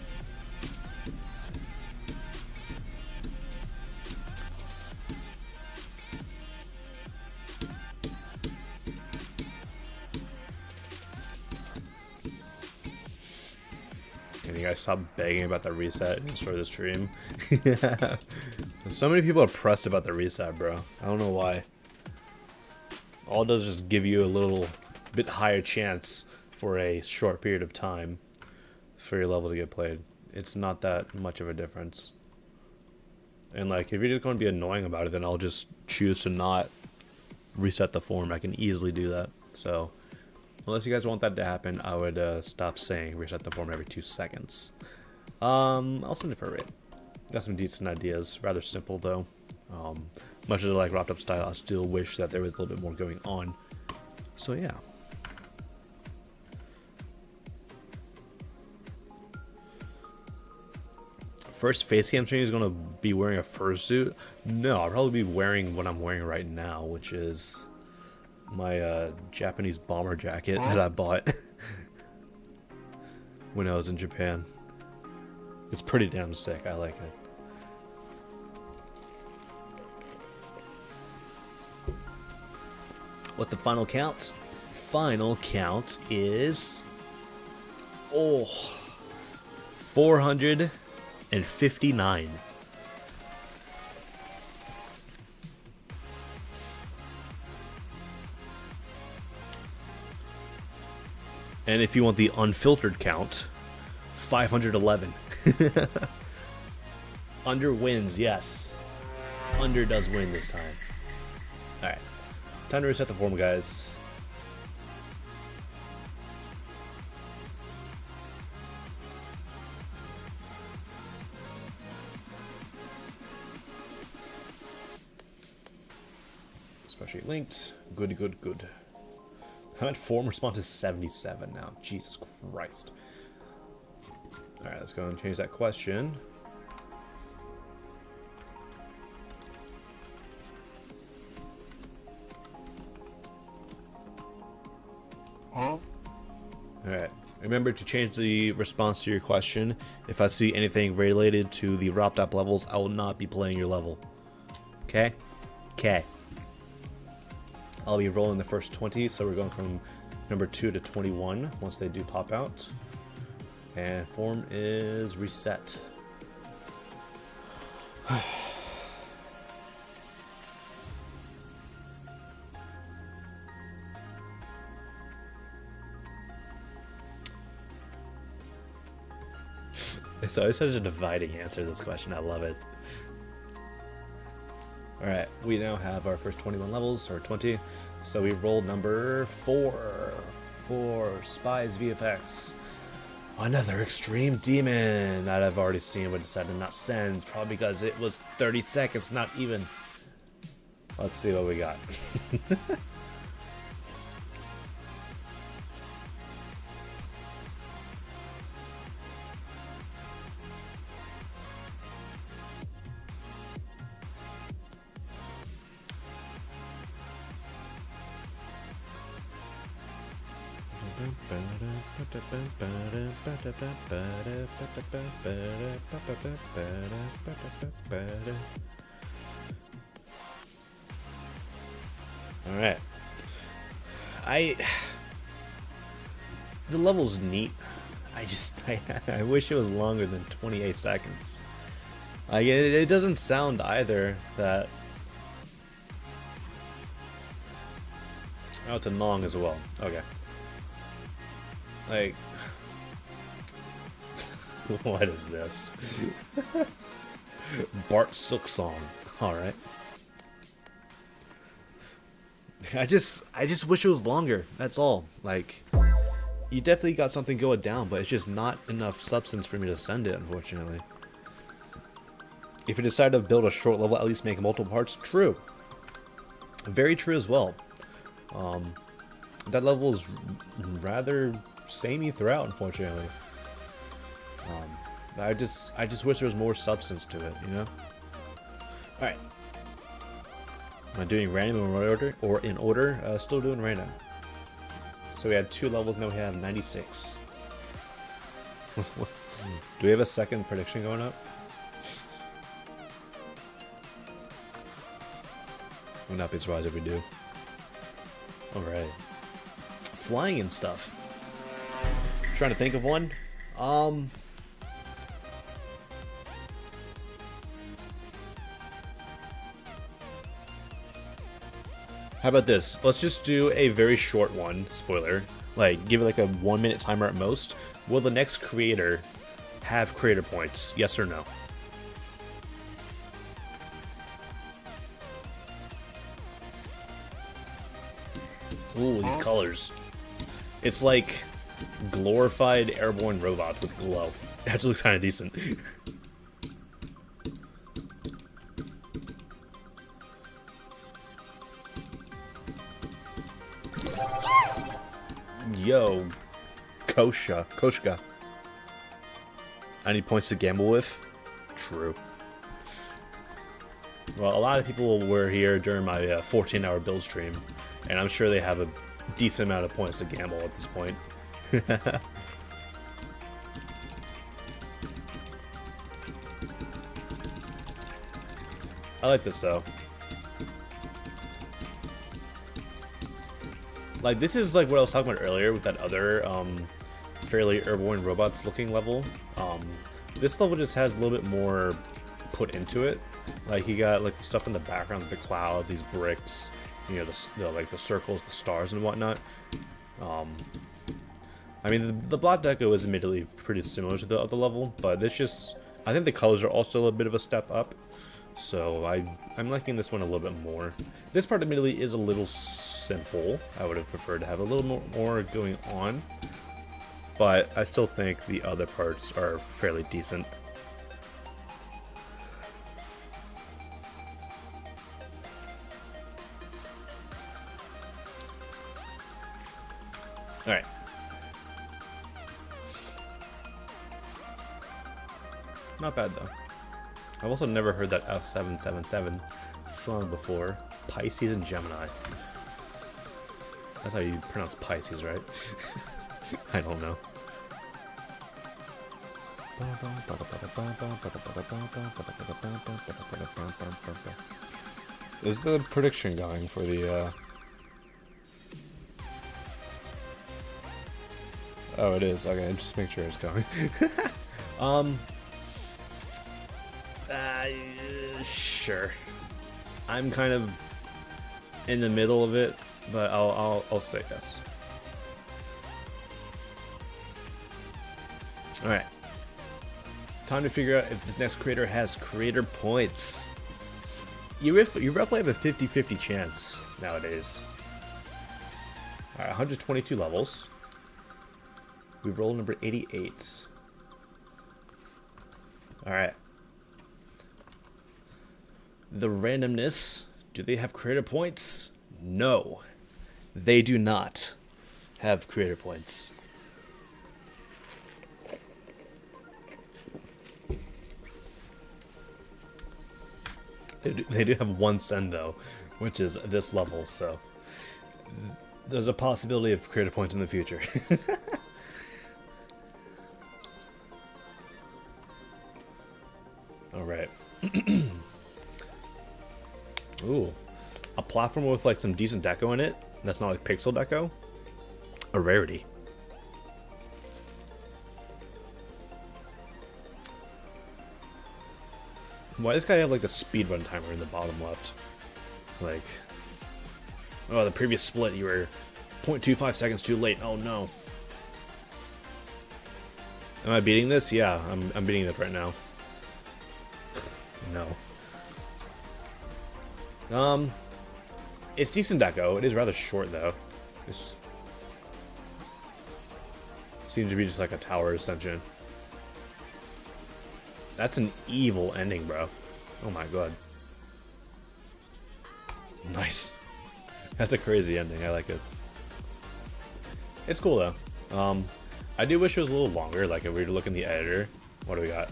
Can you guys stop begging about the reset and destroy the stream? So many people are pressed about the reset, bro. I don't know why. All it does is just give you a little bit higher chance for a short period of time for your level to get played. It's not that much of a difference. And like, if you're just going to be annoying about it, then I'll just choose to not reset the form. I can easily do that. So, unless you guys want that to happen, I would stop saying reset the form every 2 seconds. I'll send it for a rate. Got some decent ideas. Rather simple though. Much as I like wrapped up style, I still wish that there was a little bit more going on. So yeah. First face cam stream is gonna be wearing a fursuit. No, I'll probably be wearing what I'm wearing right now, which is my Japanese bomber jacket that I bought when I was in Japan. It's pretty damn sick. I like it. What's the final count? Final count is 459. And if you want the unfiltered count, 511. Under wins, yes. Under does win this time. Alright. Time to reset the form, guys. Especially linked. Good, good, good. I'm at form response is 77 now. Jesus Christ. Alright, let's go and change that question. Alright. Remember to change the response to your question. If I see anything related to the ROP-top levels, I will not be playing your level. Okay? Okay. I'll be rolling the first 20, so we're going from number 2 to 21 once they do pop out. And form is reset. It's always such a dividing answer to this question. I love it. Alright, we now have our first 21 levels, or 20. So we rolled number 4 for Spies VFX. Another extreme demon that I've already seen but decided not send, probably because it was 30 seconds, not even. Let's see what we got. Alright. The level's neat. I wish it was longer than 28 seconds. Like, it doesn't sound either that... Oh, it's a Nong as well. Okay. Like... What is this? Bart Silk Song. Alright. I just wish it was longer. That's all. Like, you definitely got something going down, but it's just not enough substance for me to send it, unfortunately. If you decide to build a short level, at least make multiple parts. True. Very true as well. That level is rather samey throughout, unfortunately. I just wish there was more substance to it, you know? Alright. Am I doing random or in order? Still doing random. So we had 2 levels, now we have 96. Do we have a second prediction going up? I would not be surprised if we do. Alright. Flying and stuff. Trying to think of one. How about this? Let's just do a very short one, spoiler. Like, give it like a 1-minute timer at most. Will the next creator have creator points? Yes or no? Ooh, these colors. It's like glorified airborne robots with glow. It actually looks kind of decent. Yo, Koshka. I need points to gamble with? True. Well, a lot of people were here during my 14-hour build stream, and I'm sure they have a decent amount of points to gamble at this point. I like this though. Like, this is like what I was talking about earlier with that other fairly airborne robots looking level. This level just has a little bit more put into it. Like, you got like the stuff in the background, the cloud, these bricks, you know, like the circles, the stars and whatnot. I mean, the Black Deco is admittedly pretty similar to the other level, but this just, I think the colors are also a bit of a step up. So I'm liking this one a little bit more. This part admittedly is a little simple. I would have preferred to have a little more going on, but I still think the other parts are fairly decent. Alright. Not bad though. I've also never heard that F777 song before. Pisces and Gemini. That's how you pronounce Pisces, right? I don't know. Is the prediction going for the Oh, it is. Okay, just make sure it's going. Sure. I'm kind of in the middle of it, but I'll say yes. All right. Time to figure out if this next creator has creator points. You roughly have a 50-50 chance nowadays. All right, 122 levels. We roll number 88. All right. The randomness. Do they have creator points? No. They do not have creator points. They do have one send though, which is this level, so there's a possibility of creator points in the future. Alright. Ooh. A platform with like some decent deco in it. That's not like pixel deco. A rarity. Why does this guy have like a speedrun timer in the bottom left? Like, oh, the previous split you were 0.25 seconds too late. Oh no. Am I beating this? Yeah, I'm beating it right now. No. It's decent deco. It is rather short though. This seems to be just like a tower ascension. That's an evil ending, bro. Oh my god. Nice. That's a crazy ending. I like it. It's cool though. I do wish it was a little longer. Like if we were to look in the editor, what do we got?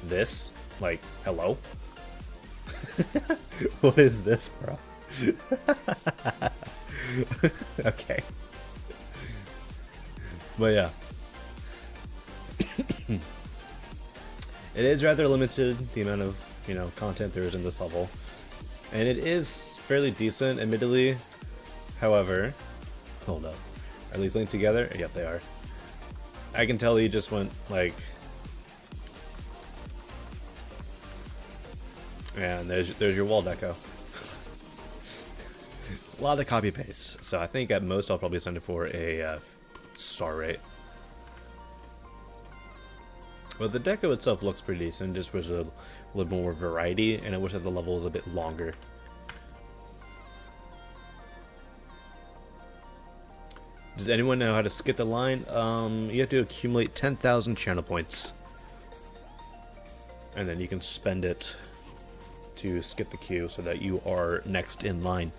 This? Like, hello? What is this, bro? Okay. But yeah. It is rather limited, the amount of, content there is in this level. And it is fairly decent, admittedly. However, hold up. Are these linked together? Yep, they are. I can tell he just went, like... And there's your wall deco. A lot of copy paste. So I think at most I'll probably send it for a star rate. But the deco itself looks pretty decent, just wish a little more variety, and I wish that the level was a bit longer. Does anyone know how to skip the line? You have to accumulate 10,000 channel points. And then you can spend it to skip the queue so that you are next in line.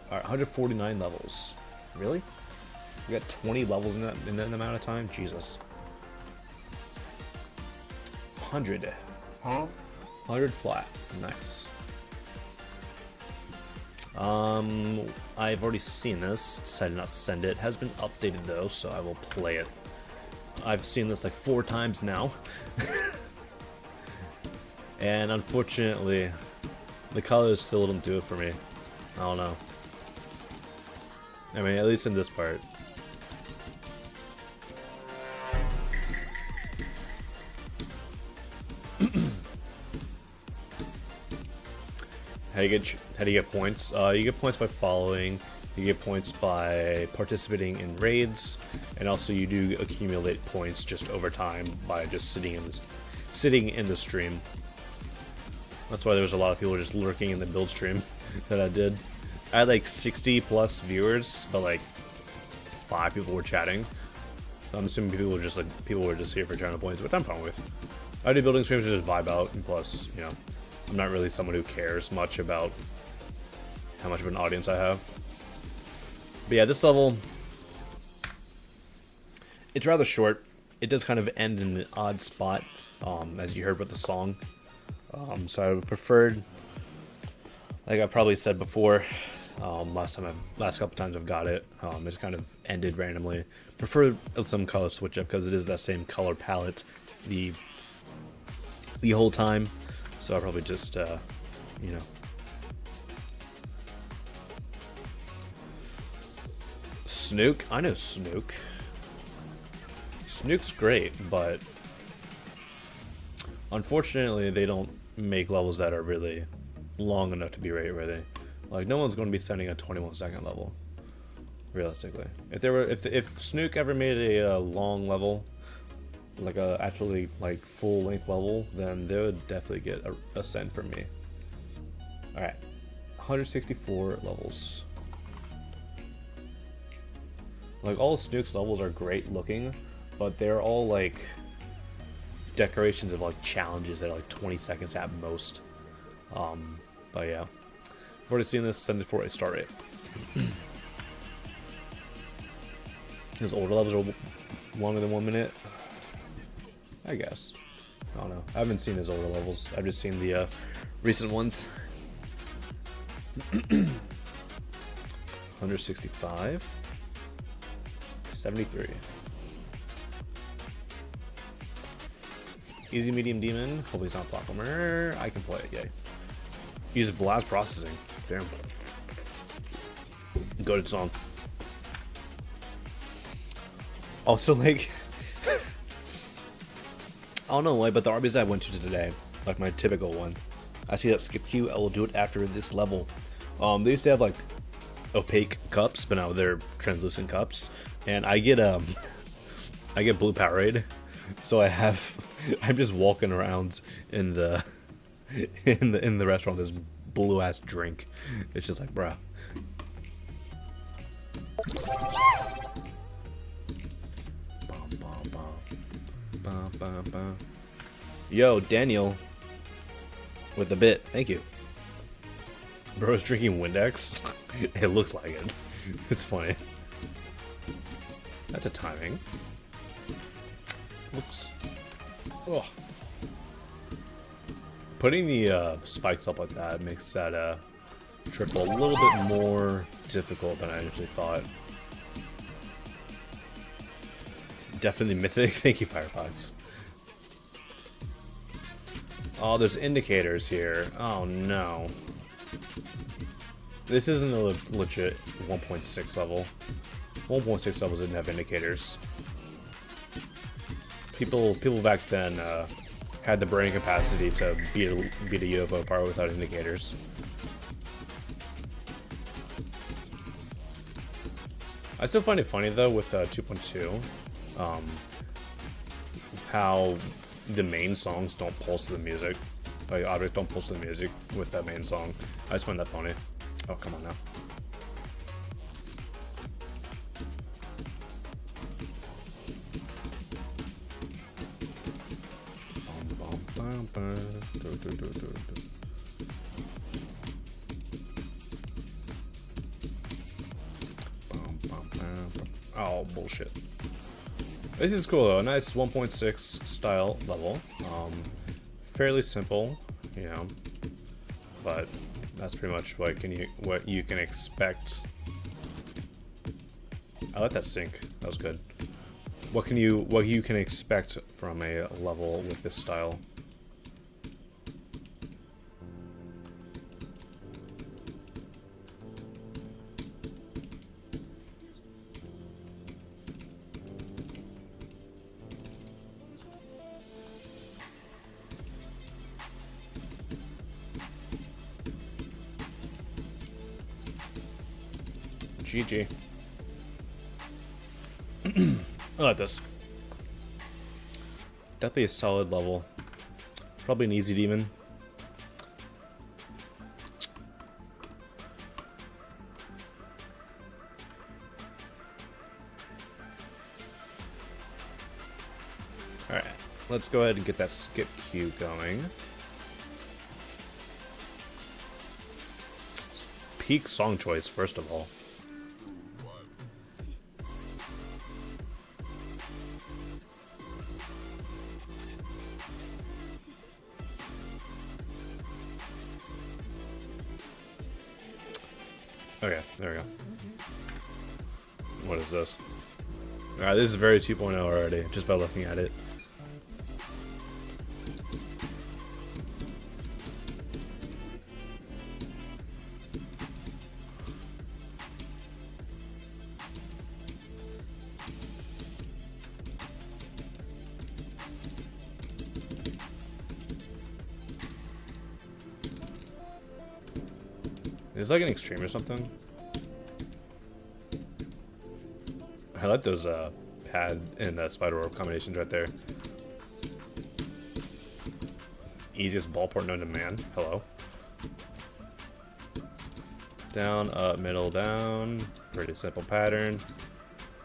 Alright, 149 levels. Really? We got 20 levels in that amount of time? Jesus. 100. Huh? 100 flat. Nice. I've already seen this. Decided not to send it. Has been updated though, so I will play it. I've seen this like 4 times now. And unfortunately, the colors still don't do it for me. I don't know. I mean, at least in this part. How do you get points? You get points by following. You get points by participating in raids, and also you do accumulate points just over time by just sitting in the stream. That's why there was a lot of people just lurking in the build stream that I did. I had like 60 plus viewers, but like 5 people were chatting. So I'm assuming people were just here for channel points, which I'm fine with. I do building streams to just vibe out, and plus, I'm not really someone who cares much about how much of an audience I have. But yeah, this level, it's rather short. It does kind of end in an odd spot, as you heard with the song. So I would prefer, like I probably said before, Last couple times I've got it, it's kind of ended randomly. Prefer some color switch up because it is that same color palette the whole time. So I'll probably just you know. Snook, I know Snook. Snook's great, but unfortunately they don't make levels that are really long enough to be rate worthy. Like, no one's going to be sending a 21-second level, realistically. If Snook ever made a long level, like a actually like full length level, then they would definitely get a send from me. All right, 164 levels. Like, all of Snook's levels are great looking, but they're all like decorations of like challenges that are like 20 seconds at most. But yeah, I've already seen this. Send it for a star rate. His older levels are longer than 1 minute, I guess. I don't know. I haven't seen his older levels. I've just seen the recent ones. 165. 73. Easy, medium, demon. Hopefully it's not a platformer. I can play it, yay. Use blast processing. Damn. Goated song. Also, like, I don't know why, but the RBs I went to today, like my typical one, I see that skip queue. I will do it after this level. They used to have like opaque cups, but now they're translucent cups, and I get I get blue Powerade, so I'm just walking around in the in the restaurant with this blue ass drink. It's just like, bruh. Yo, Daniel with the bit. Thank you. Bro's drinking Windex. It looks like it. It's funny. That's a timing. Whoops. Oh. Putting the spikes up like that makes that triple a little bit more difficult than I initially thought. Definitely mythic. Thank you, Firefox. Oh, there's indicators here. Oh no. This isn't a legit 1.6 level. 1.6 levels didn't have indicators. People back then had the brain capacity to beat a UFO apart without indicators. I still find it funny though with 2.2, how the main songs don't pulse to the music. Like, objects don't pulse to the music with that main song. I just find that funny. Oh, come on now. Oh, bullshit. This is cool though. A nice 1.6 style level. Fairly simple, you know, but that's pretty much what you can expect. I let that sink. That was good. What you can expect from a level with this style. GG. I like this. Definitely a solid level. Probably an easy demon. Alright, let's go ahead and get that skip queue going. Peak song choice, first of all. Okay, there we go. What is this? Alright, this is very 2.0 already, just by looking at it. Is it like an extreme or something? I like those pad and spider orb combinations right there. Easiest ball port known to man. Hello. Down, up, middle, down. Pretty simple pattern.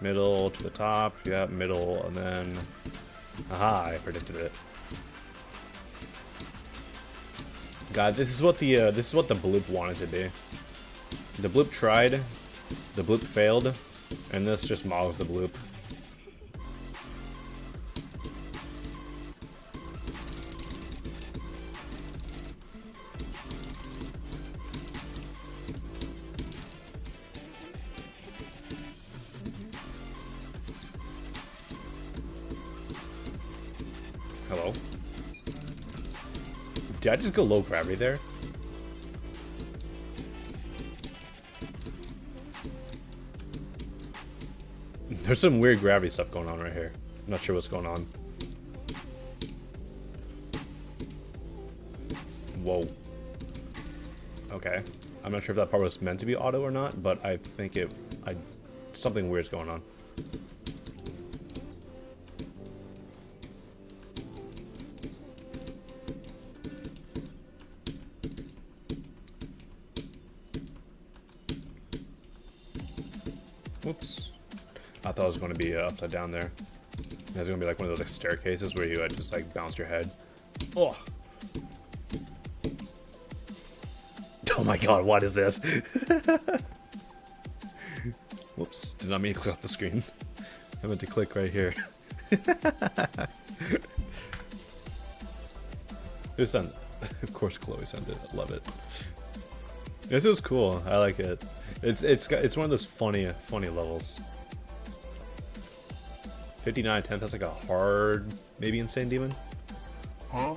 Middle to the top. Yeah, middle, and then. Aha! I predicted it. God, this is what the bloop wanted to be. The bloop tried, the bloop failed, and this just models the bloop. Hello? Did I just go low gravity there? There's some weird gravity stuff going on right here. I'm not sure what's going on. Whoa. Okay. I'm not sure if that part was meant to be auto or not, but I think something weird's going on. Whoops. I thought it was going to be upside down there. There's going to be like one of those like staircases where you just like bounce your head. Oh. Oh my god, what is this? Whoops, did not mean to click off the screen. I meant to click right here. Who sent it? Of course Chloe sent it. I love it. This was cool. I like it. It's one of those funny levels. 59/10, that's like a hard, maybe insane demon. Huh?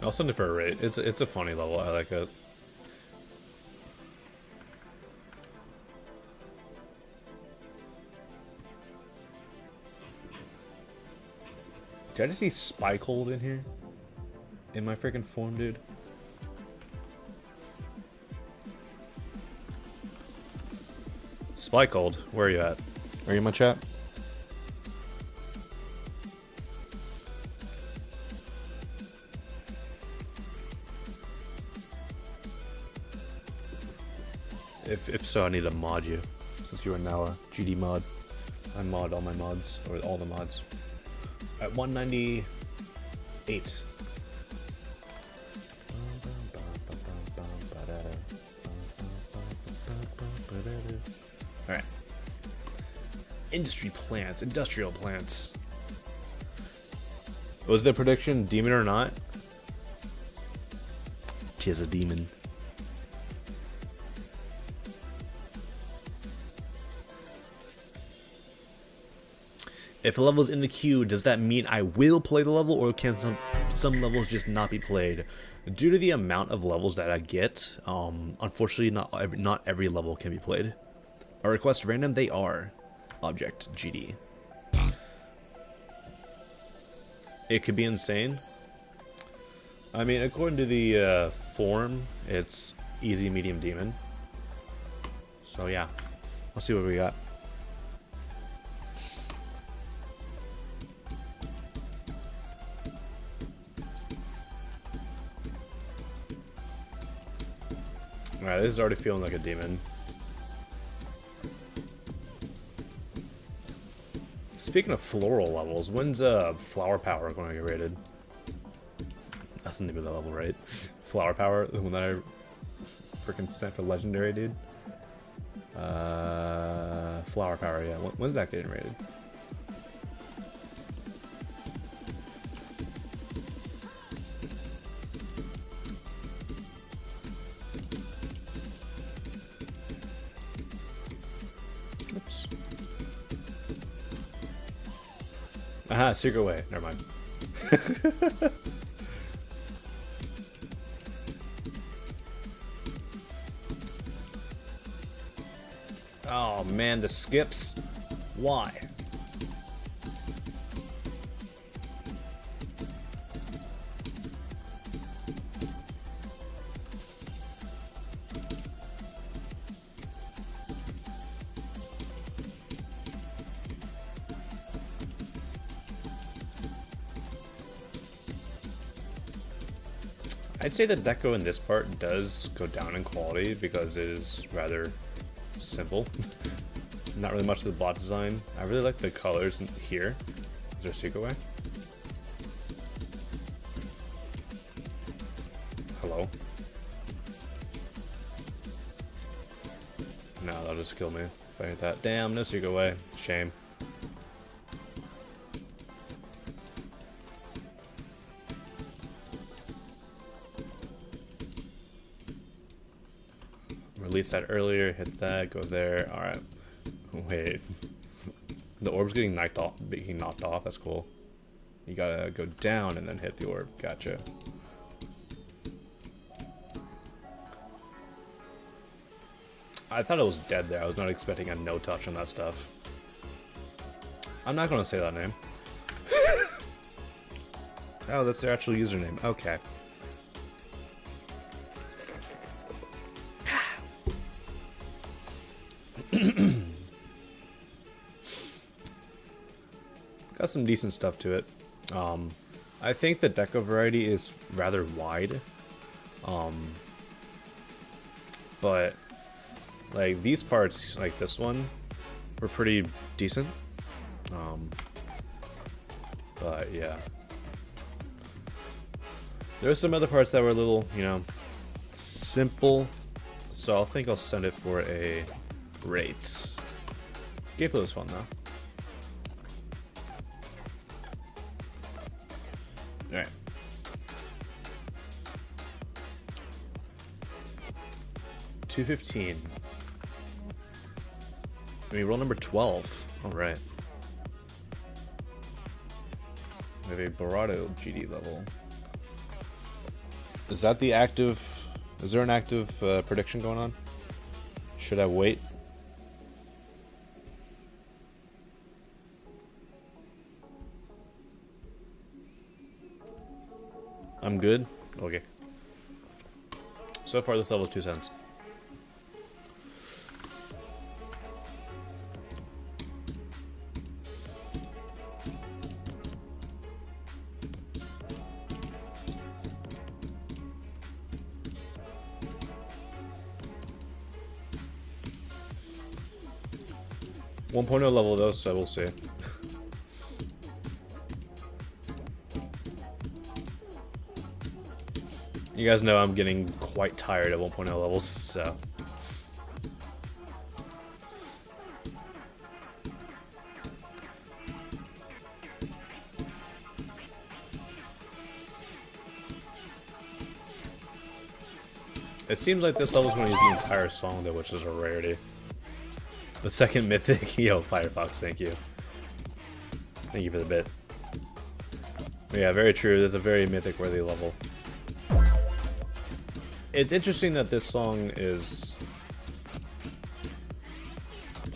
I'll send it for a rate. It's a funny level. I like it. Did I just see Spike Hold in here? In my freaking form, dude? Spike Hold, where are you at? Are you in my chat? If so, I need to mod you, since you are now a GD mod. I mod all my mods, or all the mods. At 198. Alright. Industrial plants. Was the prediction demon or not? Tis a demon. If a level's in the queue, does that mean I will play the level, or can some levels just not be played? Due to the amount of levels that I get, unfortunately not every level can be played. Are requests random? They are. Object GD. It could be insane. I mean, according to the form, it's easy, medium, demon. So yeah, let's see what we got. Alright, this is already feeling like a demon. Speaking of floral levels, when's Flower Power going to get rated? That's the name of the level, right? Flower Power, the one that I freaking sent for Legendary, dude. Flower Power, yeah. When's that getting rated? Aha, secret way. Never mind. Oh man, the skips. Why? I'd say the deco in this part does go down in quality because it is rather simple. Not really much of the bot design. I really like the colors here. Is there a secret way? Hello? No, that'll just kill me if I hit that. Damn, no secret way. Shame. Release that earlier, hit that, go there. Alright. Wait. The orb's getting knocked off, that's cool. You gotta go down and then hit the orb. Gotcha. I thought it was dead there. I was not expecting a no touch on that stuff. I'm not gonna say that name. Oh, that's their actual username. Okay. Got some decent stuff to it. I think the deco variety is rather wide. But like these parts, like this one, were pretty decent. But yeah. There's some other parts that were a little, you know, simple. So I think I'll send it for a rate. Gameplay was fun though. Alright. $215. I mean, roll number 12. Alright. We have a Barado GD level. Is that the active... Is there an active prediction going on? Should I wait? I'm good? Okay. So far this level is 2 cents. .0 level though, so we'll see. You guys know I'm getting quite tired at 1.0 levels, so. It seems like this level's going to use the entire song though, which is a rarity. The second mythic, yo, Firefox, thank you. Thank you for the bit. Yeah, very true, there's a very mythic worthy level. It's interesting that this song is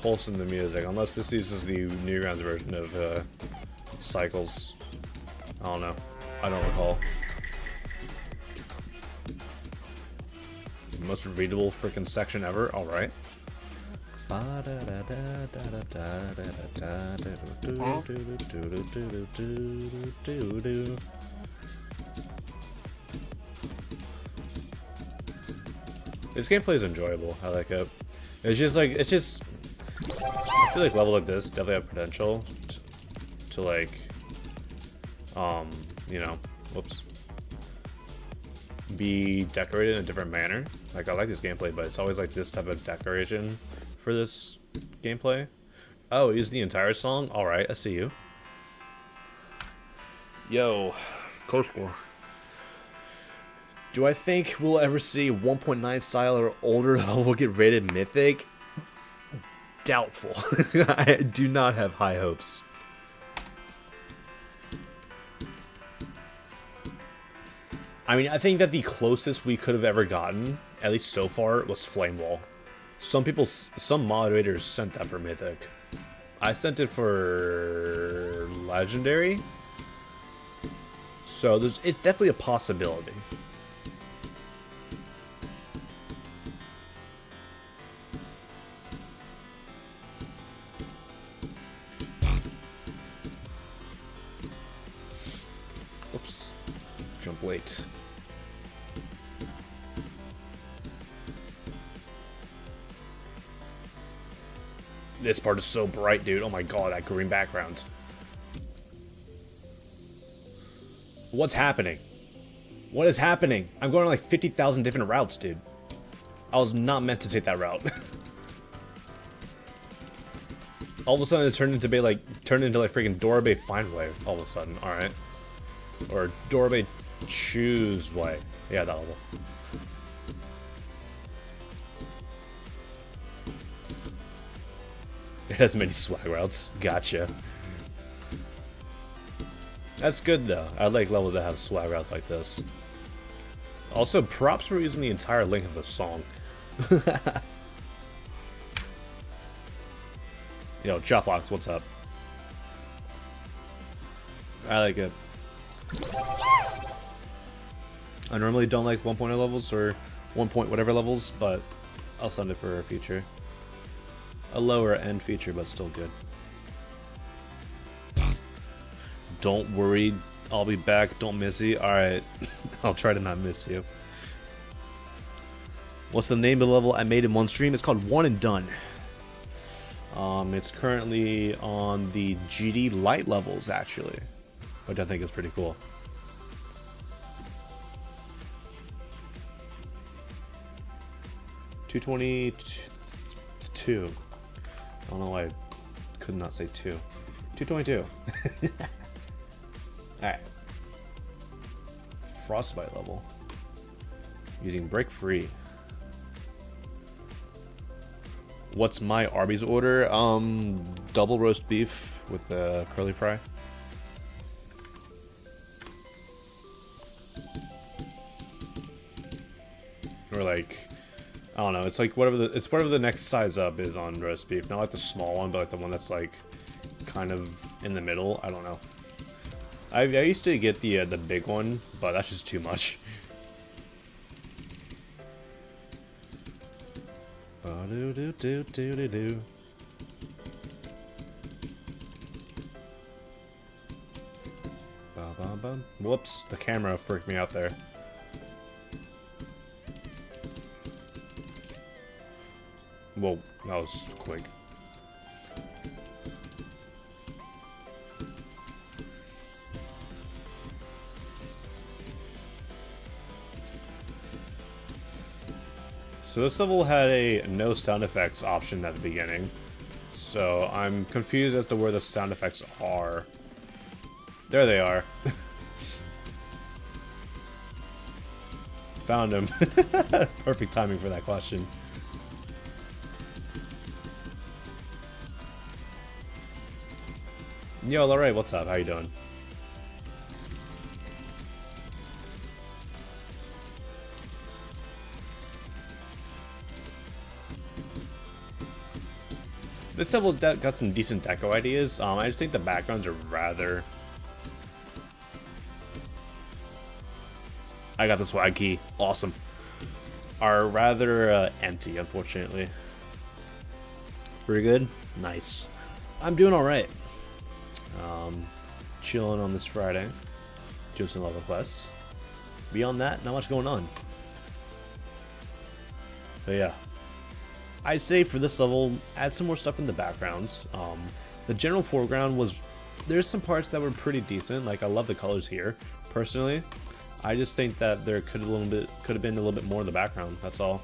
pulsing the music, unless this uses the Newgrounds version of Cycles. I don't know. I don't recall. Most readable freaking section ever. All right. This gameplay is enjoyable. I like it. It's just like, I feel like levels like this definitely have potential to like, you know, whoops, be decorated in a different manner. Like, I like this gameplay, but it's always like this type of decoration for this gameplay. Oh, use the entire song? Alright, I see you. Yo, close score. Do I think we'll ever see 1.9 style or older level get rated mythic? Doubtful. I do not have high hopes. I mean, I think that the closest we could have ever gotten, at least so far, was Flame Wall. Some moderators sent that for Mythic. I sent it for Legendary. So it's definitely a possibility. Oops. Jump late. This part is so bright, dude. Oh my god, that green background. What's happening? What is happening? I'm going on like 50,000 different routes, dude. I was not meant to take that route. All of a sudden it turned into like freaking Dorabe Find Way all of a sudden. Alright. Or Dorabe Choose Way. Yeah, that level. It has many swag routes. Gotcha. That's good though. I like levels that have swag routes like this. Also, props for using the entire length of the song. Yo, Chopbox, what's up? I like it. I normally don't like 1.0 levels or 1 point whatever levels, but I'll send it for a feature. A lower end feature, but still good. Don't worry, I'll be back. Don't miss you. Alright, I'll try to not miss you. What's the name of the level I made in one stream? It's called One and Done. It's currently on the GD light levels, actually, which I think is pretty cool. $222. I don't know why I could not say 2. 222. Alright. Frostbite level. Using Break Free. What's my Arby's order? Double roast beef with the curly fry. Or like, I don't know. It's like whatever the next size up is on roast beef. Not like the small one, but like the one that's like kind of in the middle. I don't know. I used to get the big one, but that's just too much. Whoops, the camera freaked me out there. Whoa, that was quick. So this level had a no sound effects option at the beginning, so I'm confused as to where the sound effects are. There they are. Found him. Perfect timing for that question. Yo, alright, what's up? How you doing? This level's got some decent deco ideas. I just think the backgrounds are rather... I got the swag key. Awesome. Are rather empty, unfortunately. Pretty good? Nice. I'm doing alright. Chilling on this Friday. Doing some level quests. Beyond that, not much going on. But yeah. I'd say for this level, add some more stuff in the backgrounds. The general foreground was... There's some parts that were pretty decent. Like, I love the colors here, personally. I just think that there could have been a little bit more in the background, that's all.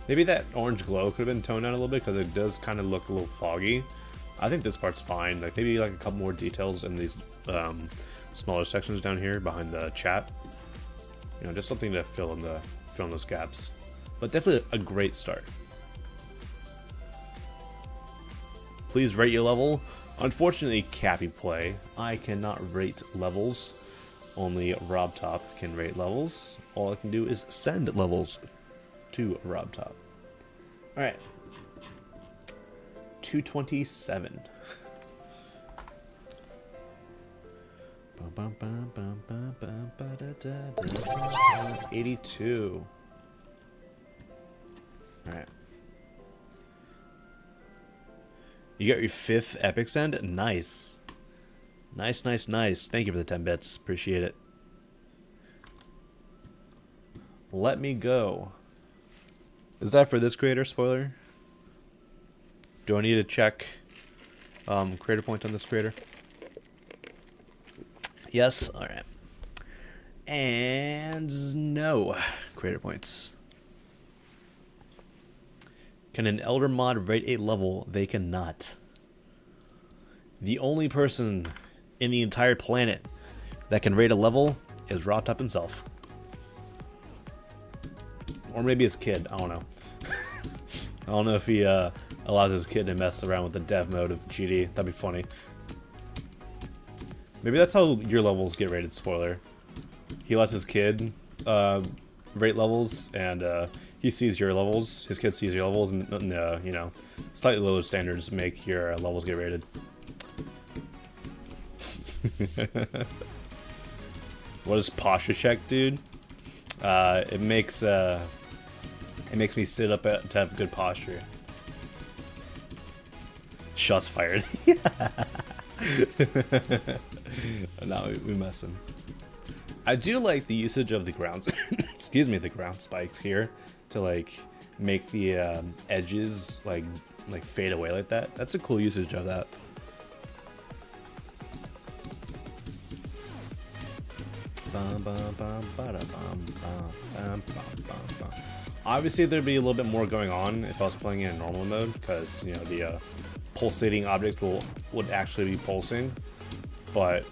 Maybe that orange glow could have been toned down a little bit, because it does kind of look a little foggy. I think this part's fine. Like, maybe like a couple more details in these smaller sections down here behind the chat. You know, just something to fill in those gaps. But definitely a great start. Please rate your level. Unfortunately, Cappy Play, I cannot rate levels. only Rob Top can rate levels. All I can do is send levels to Rob Top. Alright. 227. 82. Alright. You got your 5th epic send? Nice. Nice. Thank you for the 10 bits. Appreciate it. Let me go. Is that for this creator? Spoiler? Do I need to check creator points on this creator? Yes? Alright. And no creator points. Can an Elder mod rate a level? They cannot. The only person in the entire planet that can rate a level is Rotop himself. Or maybe his kid, I don't know. I don't know if he allows his kid to mess around with the dev mode of GD. That'd be funny. Maybe that's how your levels get rated, spoiler. He lets his kid rate levels, and he sees your levels, his kid sees your levels, and you know, slightly lower standards make your levels get rated. What does posture check, dude? It makes me sit up to have good posture. Shots fired. No, we messing. I do like the usage of the ground, excuse me, the ground spikes here to like make the edges like fade away like that. That's a cool usage of that. Obviously, there'd be a little bit more going on if I was playing in normal mode, because you know the pulsating objects would actually be pulsing, but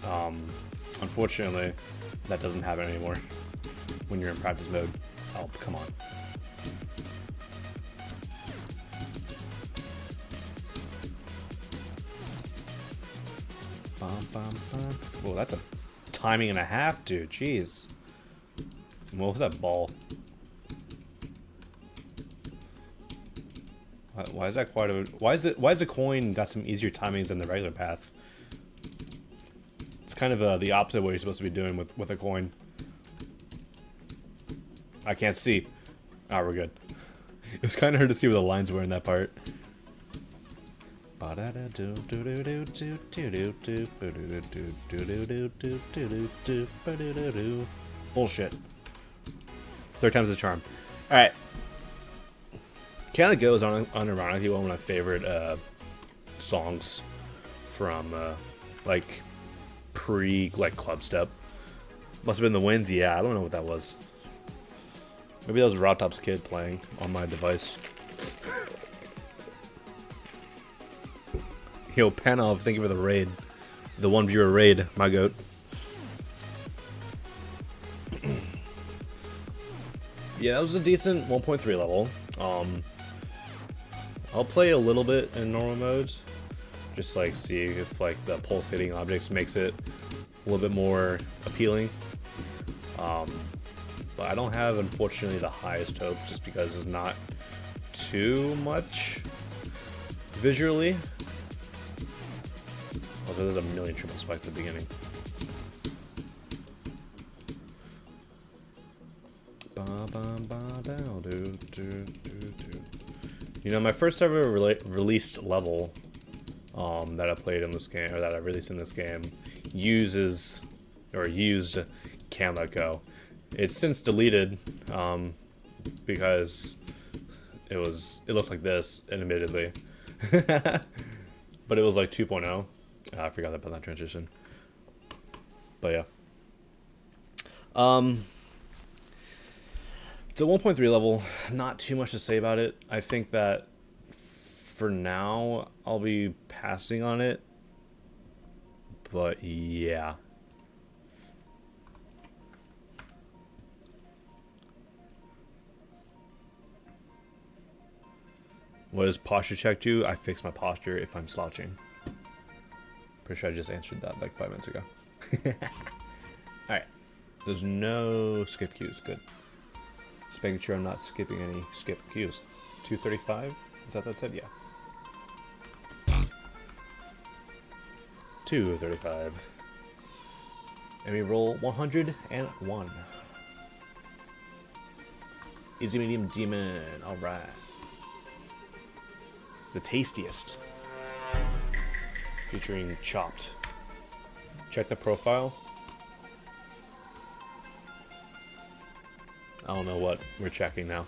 unfortunately, that doesn't happen anymore when you're in practice mode. Oh, come on. Whoa, that's a timing and a half, dude. Jeez. What was that ball? Why is that quite a? Why is the coin got some easier timings than the regular path? It's kind of the opposite of what you're supposed to be doing with a coin. I can't see. Ah, we're good. It was kind of hard to see where the lines were in that part. Bullshit. Third time's the charm. Alright. Can't Let Go is unironically one of my favorite songs from like club step. Must have been the Winds. Yeah, I don't know what that was. Maybe that was Rotop's kid playing on my device. Yo, Panov, thank you for the raid. The one viewer raid, my goat. Yeah, that was a decent 1.3 level. I'll play a little bit in normal mode. Just like see if like the pulsating objects makes it a little bit more appealing. But I don't have, unfortunately, the highest hope just because there's not too much visually. Also, there's a million triple spikes at the beginning. You know, my first ever released level that I played in this game, or that I released in this game, used Can't Let Go. It's since deleted because it looked like this, admittedly, but it was like 2.0. I forgot about that transition. But yeah. It's a 1.3 level. Not too much to say about it. I think that for now I'll be passing on it. But yeah. What does posture check do? I fix my posture if I'm slouching. Pretty sure I just answered that like 5 minutes ago. Alright. There's no skip queues. Good. Just making sure I'm not skipping any skip queues. 235? Is that said? Yeah. 235. And we roll 101. Easy medium demon. Alright. The tastiest. Featuring chopped. Check the profile. I don't know what we're checking now.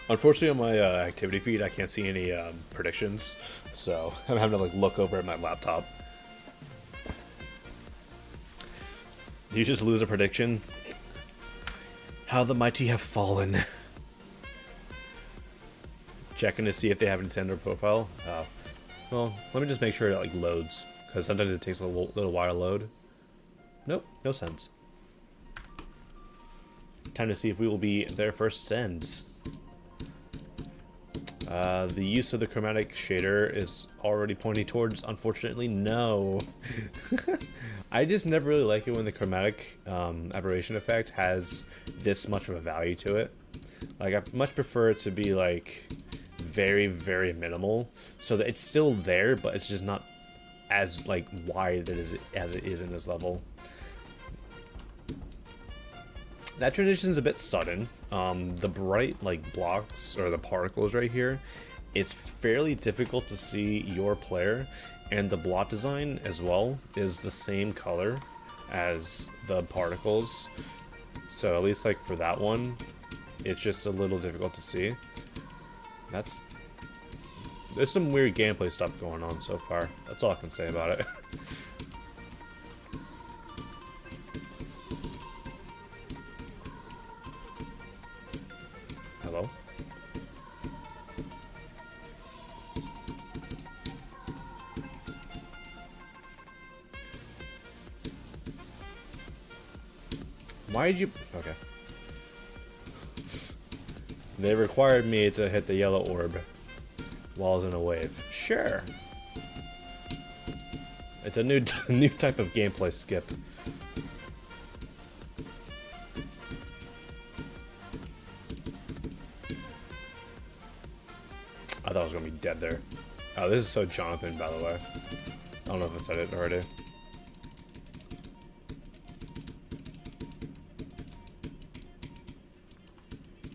Unfortunately, on my activity feed, I can't see any predictions, so I'm having to like look over at my laptop. You just lose a prediction. How the mighty have fallen. Checking to see if they have a Nintendo profile. Well, let me just make sure it like loads, because sometimes it takes a little while to load. Nope, no sense. Time to see if we will be their first send. The use of the chromatic shader is already pointing towards, unfortunately, no. I just never really like it when the chromatic aberration effect has this much of a value to it. Like, I much prefer it to be, like, very, very minimal, so that it's still there, but it's just not as, like, wide as it is in this level. That transition is a bit sudden. The bright like blocks or the particles right here, it's fairly difficult to see your player, and the block design as well is the same color as the particles. So at least like for that one, it's just a little difficult to see. There's some weird gameplay stuff going on so far. That's all I can say about it. Hello? Why did you... Okay. They required me to hit the yellow orb while I was in a wave. Sure. It's a new type of gameplay skip. I thought I was gonna be dead there. Oh, this is so Jonathan, by the way. I don't know if I said it already.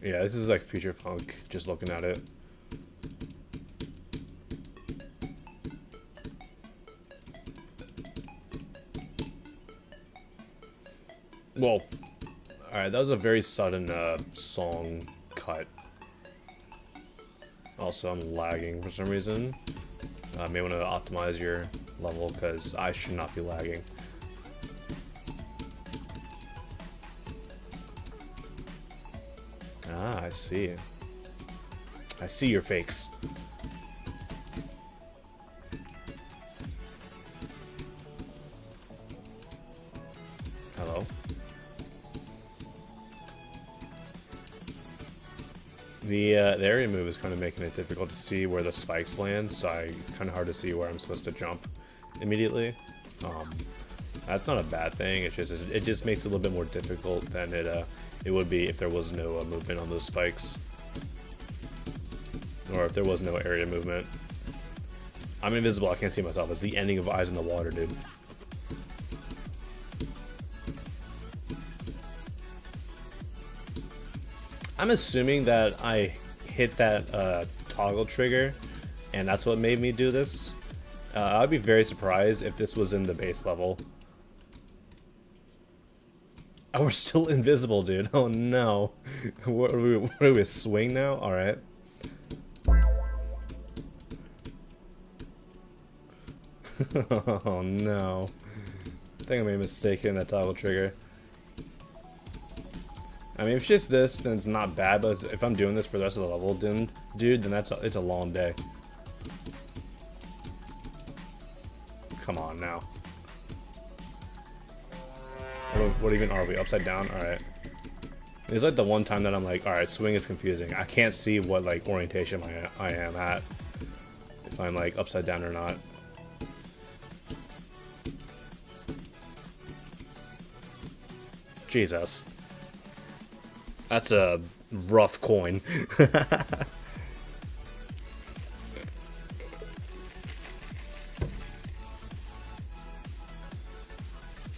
Yeah, this is like future funk, just looking at it. Well, alright, that was a very sudden song cut. Also, I'm lagging for some reason. May want to optimize your level, because I should not be lagging. Ah, I see. I see your fakes. Hello? The area move is kind of making it difficult to see where the spikes land, so it's kind of hard to see where I'm supposed to jump immediately. That's not a bad thing. It just makes it a little bit more difficult than it would be if there was no movement on those spikes, or if there was no area movement. I'm invisible. I can't see myself. It's the ending of Eyes in the Water, dude. I'm assuming that I hit that toggle trigger, and that's what made me do this. I'd be very surprised if this was in the base level. Oh, we're still invisible, dude. Oh no. What are we, a swing now? Alright. Oh no. I think I made a mistake in that toggle trigger. I mean, if it's just this, then it's not bad, but if I'm doing this for the rest of the level, then, dude, then it's a long day. Come on now. What even are we? Upside down? Alright. It's like the one time that I'm like, alright, swing is confusing. I can't see what like orientation I am at. If I'm like upside down or not. Jesus. That's a rough coin.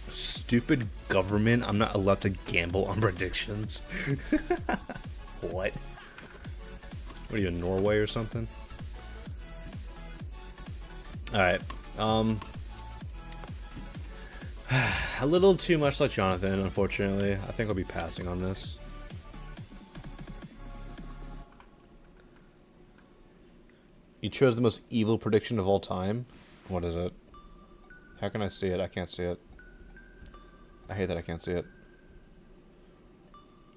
Stupid government. I'm not allowed to gamble on predictions. What? What are you, in Norway or something? Alright. A little too much like Jonathan, unfortunately. I think I'll be passing on this. You chose the most evil prediction of all time? What is it? How can I see it? I can't see it. I hate that I can't see it.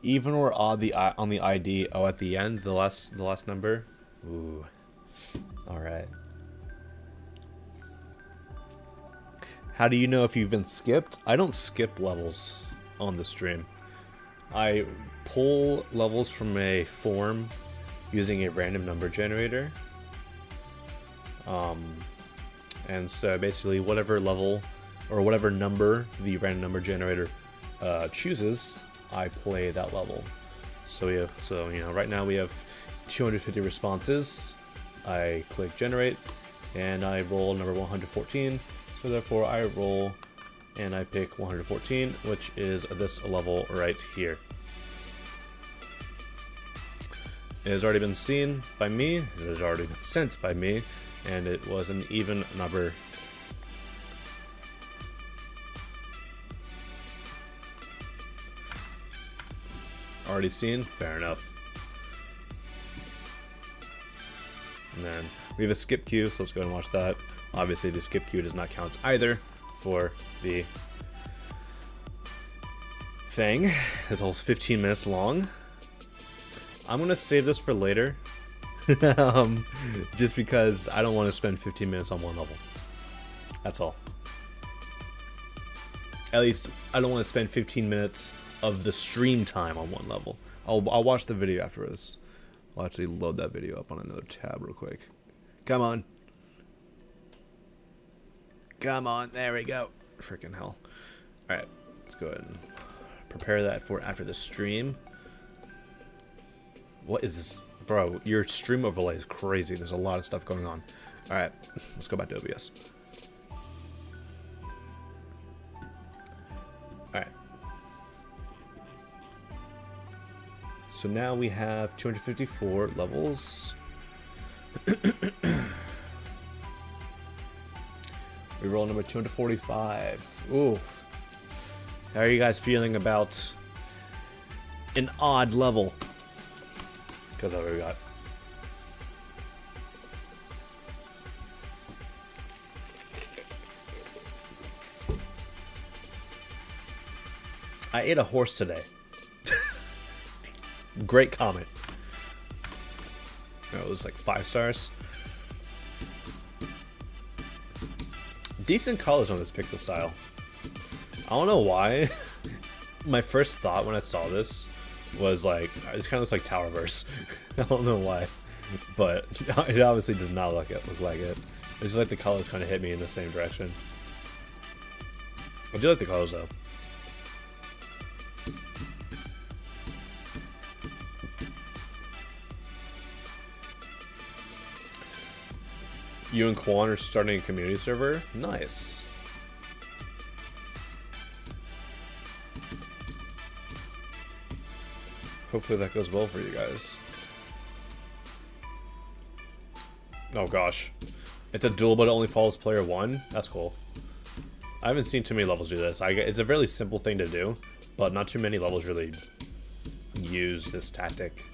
Even or odd on the ID. Oh, at the end, the last number. Ooh. All right. How do you know if you've been skipped? I don't skip levels on the stream. I pull levels from a form using a random number generator. And so basically whatever level or whatever number the random number generator chooses, I play that level. So you know, right now we have 250 responses. I click generate and I roll number 114. So therefore I roll and I pick 114, which is this level right here. It has already been seen by me, it has already been sent by me, and it was an even number. Already seen? Fair enough. And then we have a skip queue, so let's go and watch that. Obviously the skip queue does not count either for the thing. This whole 15 minutes long. I'm gonna save this for later. Just because I don't want to spend 15 minutes on one level. That's all. At least I don't want to spend 15 minutes of the stream time on one level. I'll watch the video after this. I'll actually load that video up on another tab real quick. Come on. Come on. There we go. Freaking hell. Alright. Let's go ahead and prepare that for after the stream. What is this? Bro, your stream overlay is crazy. There's a lot of stuff going on. Alright, let's go back to OBS. Alright. So now we have 254 levels. We roll number 245. Ooh. How are you guys feeling about an odd level? Because that's what we got. I ate a horse today. Great comment. It was like 5 stars. Decent colors on this pixel style. I don't know why. My first thought when I saw this was like, this kind of looks like Towerverse. I don't know why, but it obviously does not look like it. It's just like the colors kind of hit me in the same direction. I do like the colors though. You and Quan are starting a community server? Nice. Hopefully that goes well for you guys. Oh gosh. It's a duel but it only follows player 1? That's cool. I haven't seen too many levels do this. It's a really simple thing to do, but not too many levels really use this tactic.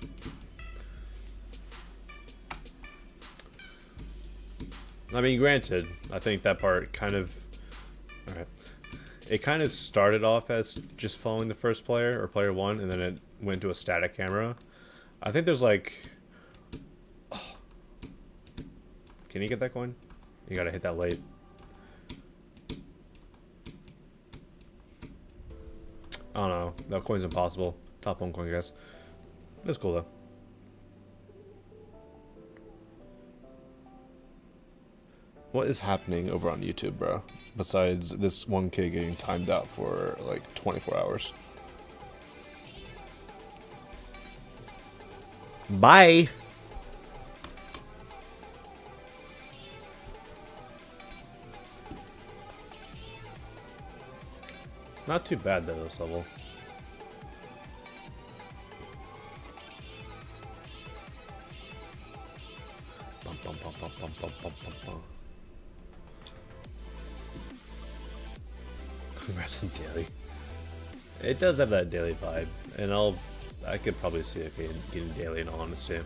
I mean, granted, I think that part kind of... Alright. It kind of started off as just following the first player, or player 1, and then it went to a static camera. I think there's like... Oh. Can you get that coin? You gotta hit that late. I don't know. That coin's impossible. Top 1 coin, I guess. That's cool, though. What is happening over on YouTube, bro? Besides this one kid getting timed out for like 24 hours. Bye! Not too bad though, this level. Bum, bum, bum, bum, bum, bum, bum, bum, bum. Congrats on daily. It does have that daily vibe, and I could probably see it getting daily in all honesty.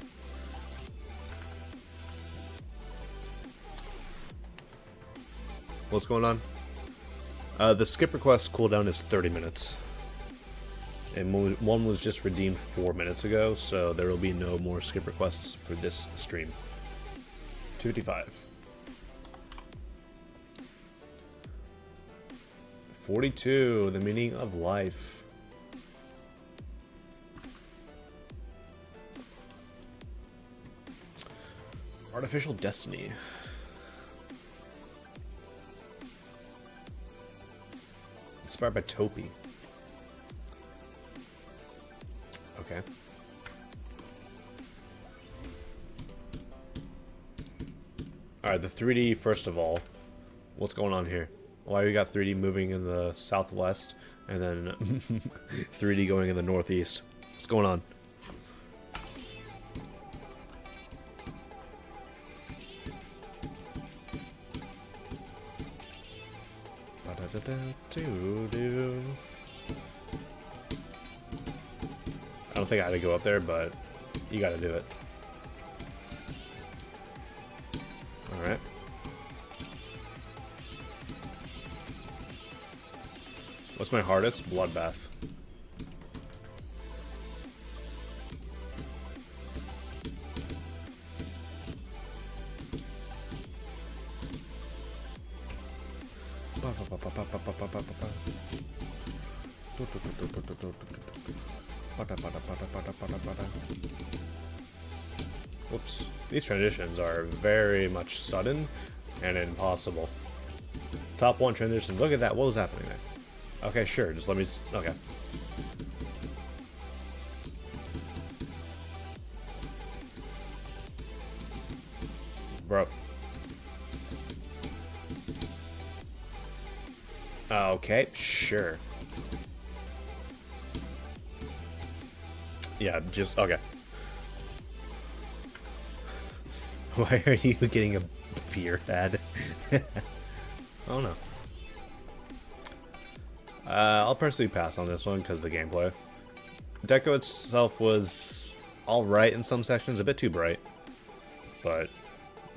What's going on? The skip request cooldown is 30 minutes. And one was just redeemed 4 minutes ago, so there will be no more skip requests for this stream. 255. 42, the meaning of life. Artificial destiny. Inspired by Topi. Okay. Alright, the 3D first of all. What's going on here? Why we got 3D moving in the southwest and then 3D going in the northeast? What's going on? I don't think I had to go up there, but you gotta do it. Alright. What's my hardest? Bloodbath. Whoops. These transitions are very much sudden and impossible. Top 1 transition. Look at that. What was happening there? Okay, sure. Just let me... Okay. Bro. Okay, sure. Yeah, just... Okay. Why are you getting a beer ad? Oh no. I'll personally pass on this one because of the gameplay. Deco itself was alright in some sections, a bit too bright. But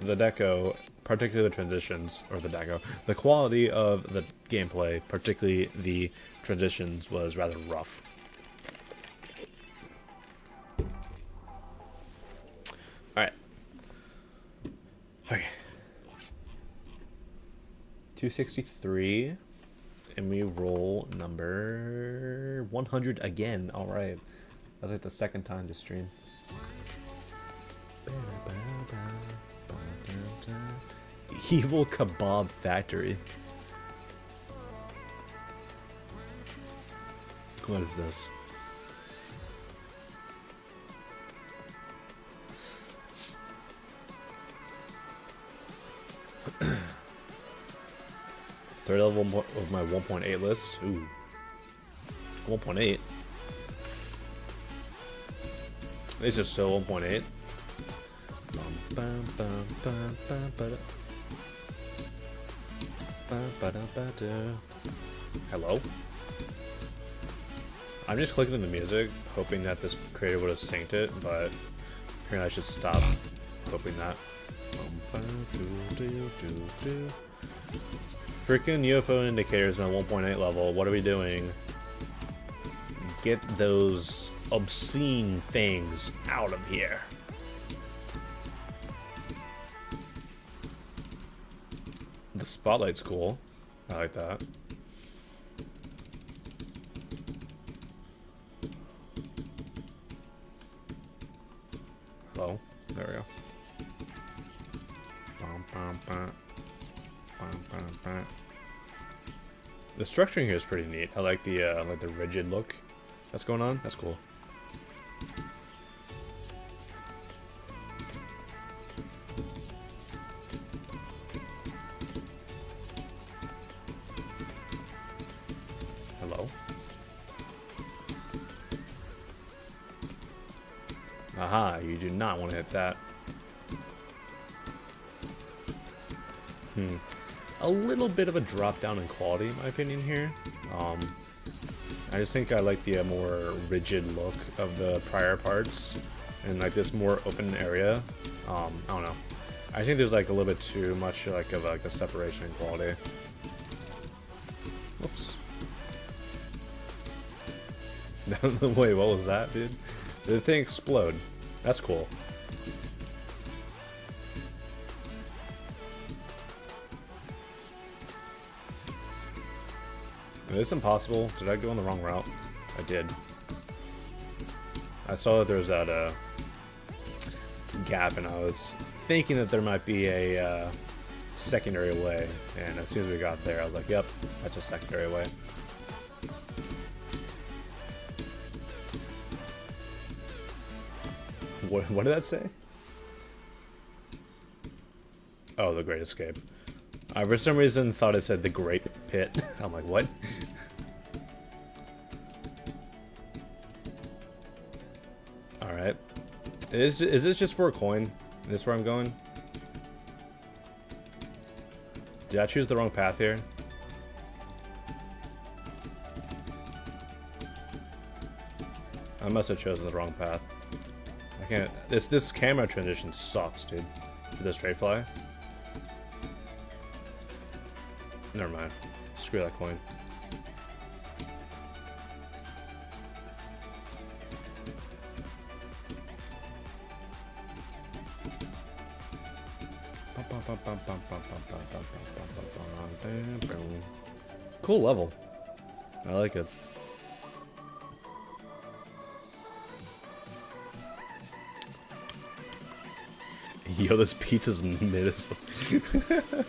the deco, particularly the transitions, or the quality of the gameplay, particularly the transitions, was rather rough. Alright. Okay. 263. And we roll number 100 again. Alright. That's like the second time this stream. Evil Kebab Factory. What is this? Third level of my 1.8 list. Ooh. 1.8. This is so 1.8. Hello? I'm just clicking the music, hoping that this creator would have synced it, but apparently I should stop hoping that. Freaking UFO indicators on 1.8 level. What are we doing? Get those obscene things out of here. The spotlight's cool. I like that. Hello. There we go. The structuring here is pretty neat. I like the rigid look that's going on. That's cool. Aha, you do not want to hit that. A little bit of a drop down in quality, in my opinion, here. I just think I like the more rigid look of the prior parts, and like this more open area. I don't know. I think there's like a little bit too much like of like a separation in quality. Whoops. Wait, what was that, dude? Did the thing explode? That's cool. Is this impossible? Did I go on the wrong route? I did. I saw that there's that gap, and I was thinking that there might be a secondary way. And as soon as we got there, I was like, "Yep, that's a secondary way." What did that say? Oh, the Great Escape. I, for some reason, thought it said the Great Pit. I'm like, what? Alright. Is this just for a coin? Is this where I'm going? Did I choose the wrong path here? I must have chosen the wrong path. I can't... This camera transition sucks, dude. To the straight fly. Never mind. Screw that coin. Cool level. I like it. Yo, this pizza's mid as fuck.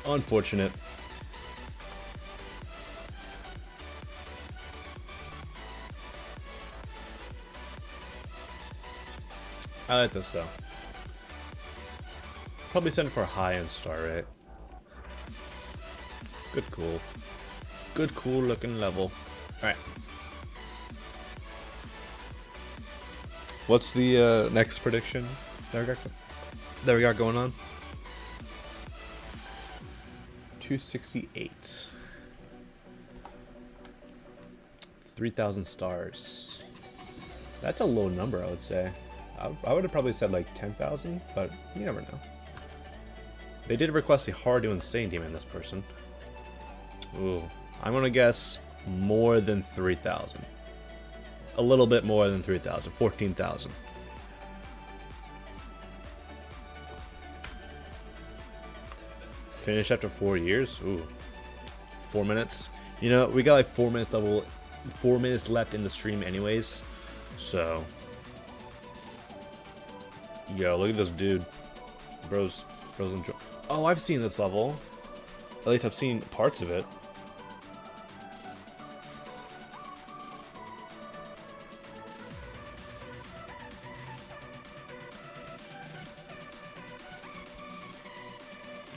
Unfortunate. I like this though. Probably send it for a high-end star rate. Good cool. Good cool looking level. Alright. What's the next prediction that we got going on? 268. 3,000 stars. That's a low number, I would say. I would have probably said like 10,000, but you never know. They did request a hard to insane demon, this person. Ooh. I'm gonna guess more than 3,000. A little bit more than 3,000. 14,000. Finish after 4 years? Ooh. 4 minutes. You know, we got like 4 minutes left in the stream anyways. So. Yo, look at this dude. Bro's enjoy. Oh, I've seen this level. At least I've seen parts of it.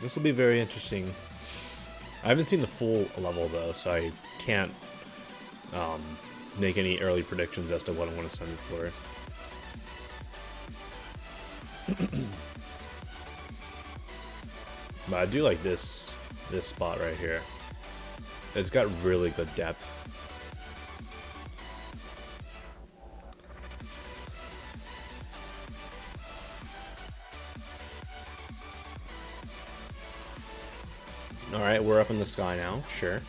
This will be very interesting. I haven't seen the full level though, so I can't make any early predictions as to what I want to send it for. But I do like this spot right here. It's got really good depth. Alright, we're up in the sky now, sure.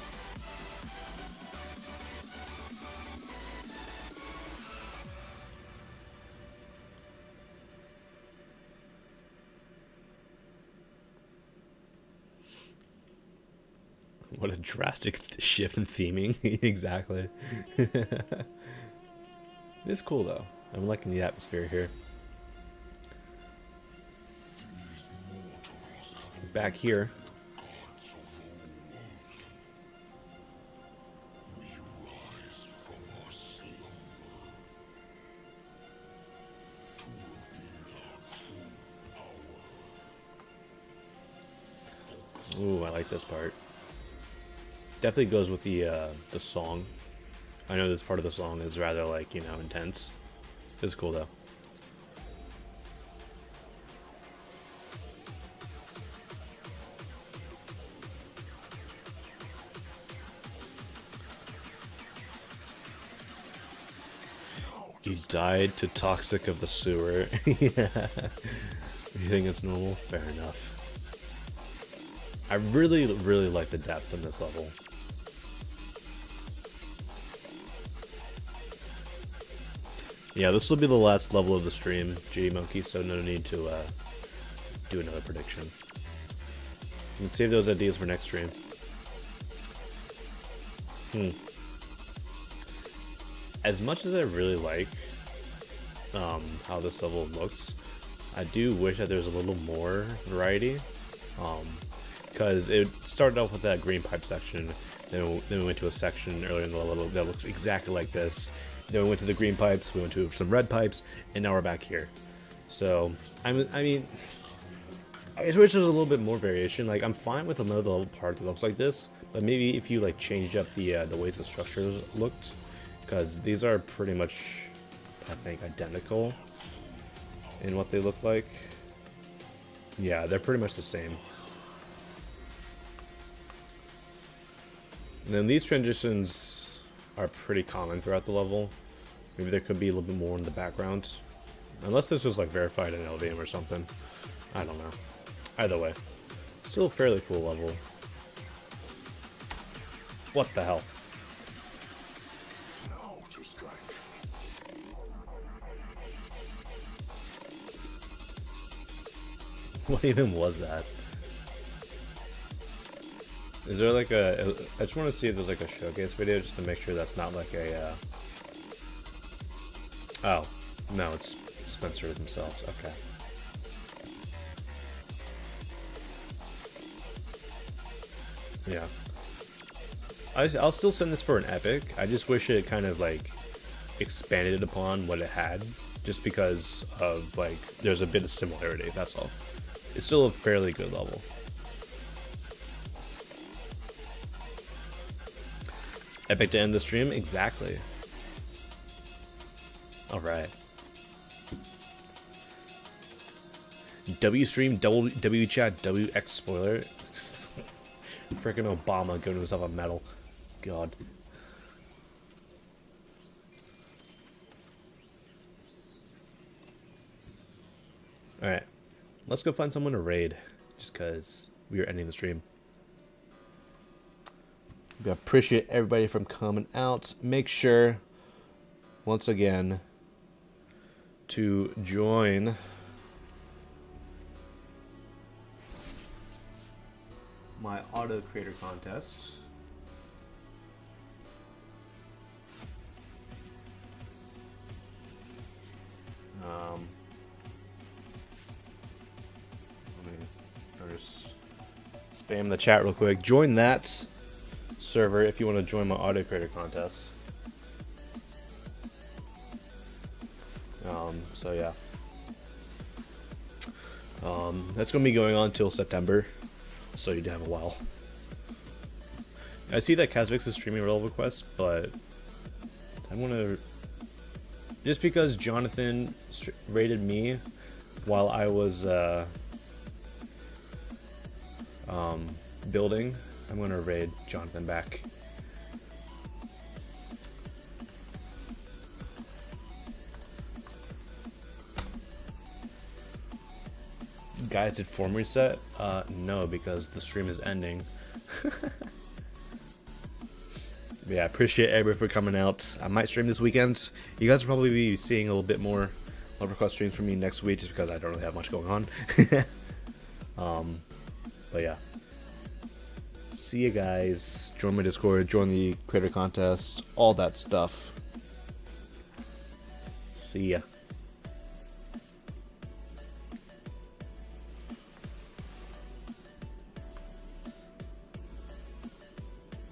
What a drastic shift in theming. Exactly. It's cool though. I'm liking the atmosphere here. Back here. Ooh, I like this part. Definitely goes with the song. I know this part of the song is rather like, you know, intense. This is cool though. You died to toxic of the sewer. Yeah. You think it's normal? Fair enough. I really like the depth in this level. Yeah, this will be the last level of the stream, G Monkey, so no need to do another prediction. You can save those ideas for next stream. As much as I really like how this level looks, I do wish that there's a little more variety. Because it started off with that green pipe section, then we went to a section earlier in the level that looks exactly like this. Then we went to the green pipes, we went to some red pipes, and now we're back here. So, I mean, I wish there was a little bit more variation. Like, I'm fine with another level part that looks like this, but maybe if you like changed up the ways the structures looked, because these are pretty much, I think, identical in what they look like. Yeah, they're pretty much the same. And then these transitions are pretty common throughout the level. Maybe there could be a little bit more in the background. Unless this was like verified in LVM or something. I don't know. Either way. Still a fairly cool level. What the hell? What even was that? Is there like a... I just want to see if there's like a showcase video just to make sure that's not like a... Oh, no, it's Spencer themselves. Okay. Yeah. I'll still send this for an epic. I just wish it kind of like expanded upon what it had, just because of like there's a bit of similarity, that's all. It's still a fairly good level. Epic to end the stream? Exactly. Alright. W stream, W chat, WX spoiler. Freaking Obama giving himself a medal. God. Alright. Let's go find someone to raid. Just because we are ending the stream. We appreciate everybody from coming out. Make sure, once again, to join my auto creator contest. Let me just spam the chat real quick. Join that server if you want to join my auto creator contest. So yeah. That's gonna be going on till September, so you do have a while. I see that Kazvix is streaming role requests, but I want to, just because Jonathan rated me while I was building, I'm gonna raid Jonathan back. Guys, did form reset? No, because the stream is ending. Yeah, I appreciate everybody for coming out. I might stream this weekend. You guys will probably be seeing a little bit more love request streams from me next week, just because I don't really have much going on. But yeah. See you guys. Join my Discord, join the creator contest, all that stuff. See ya.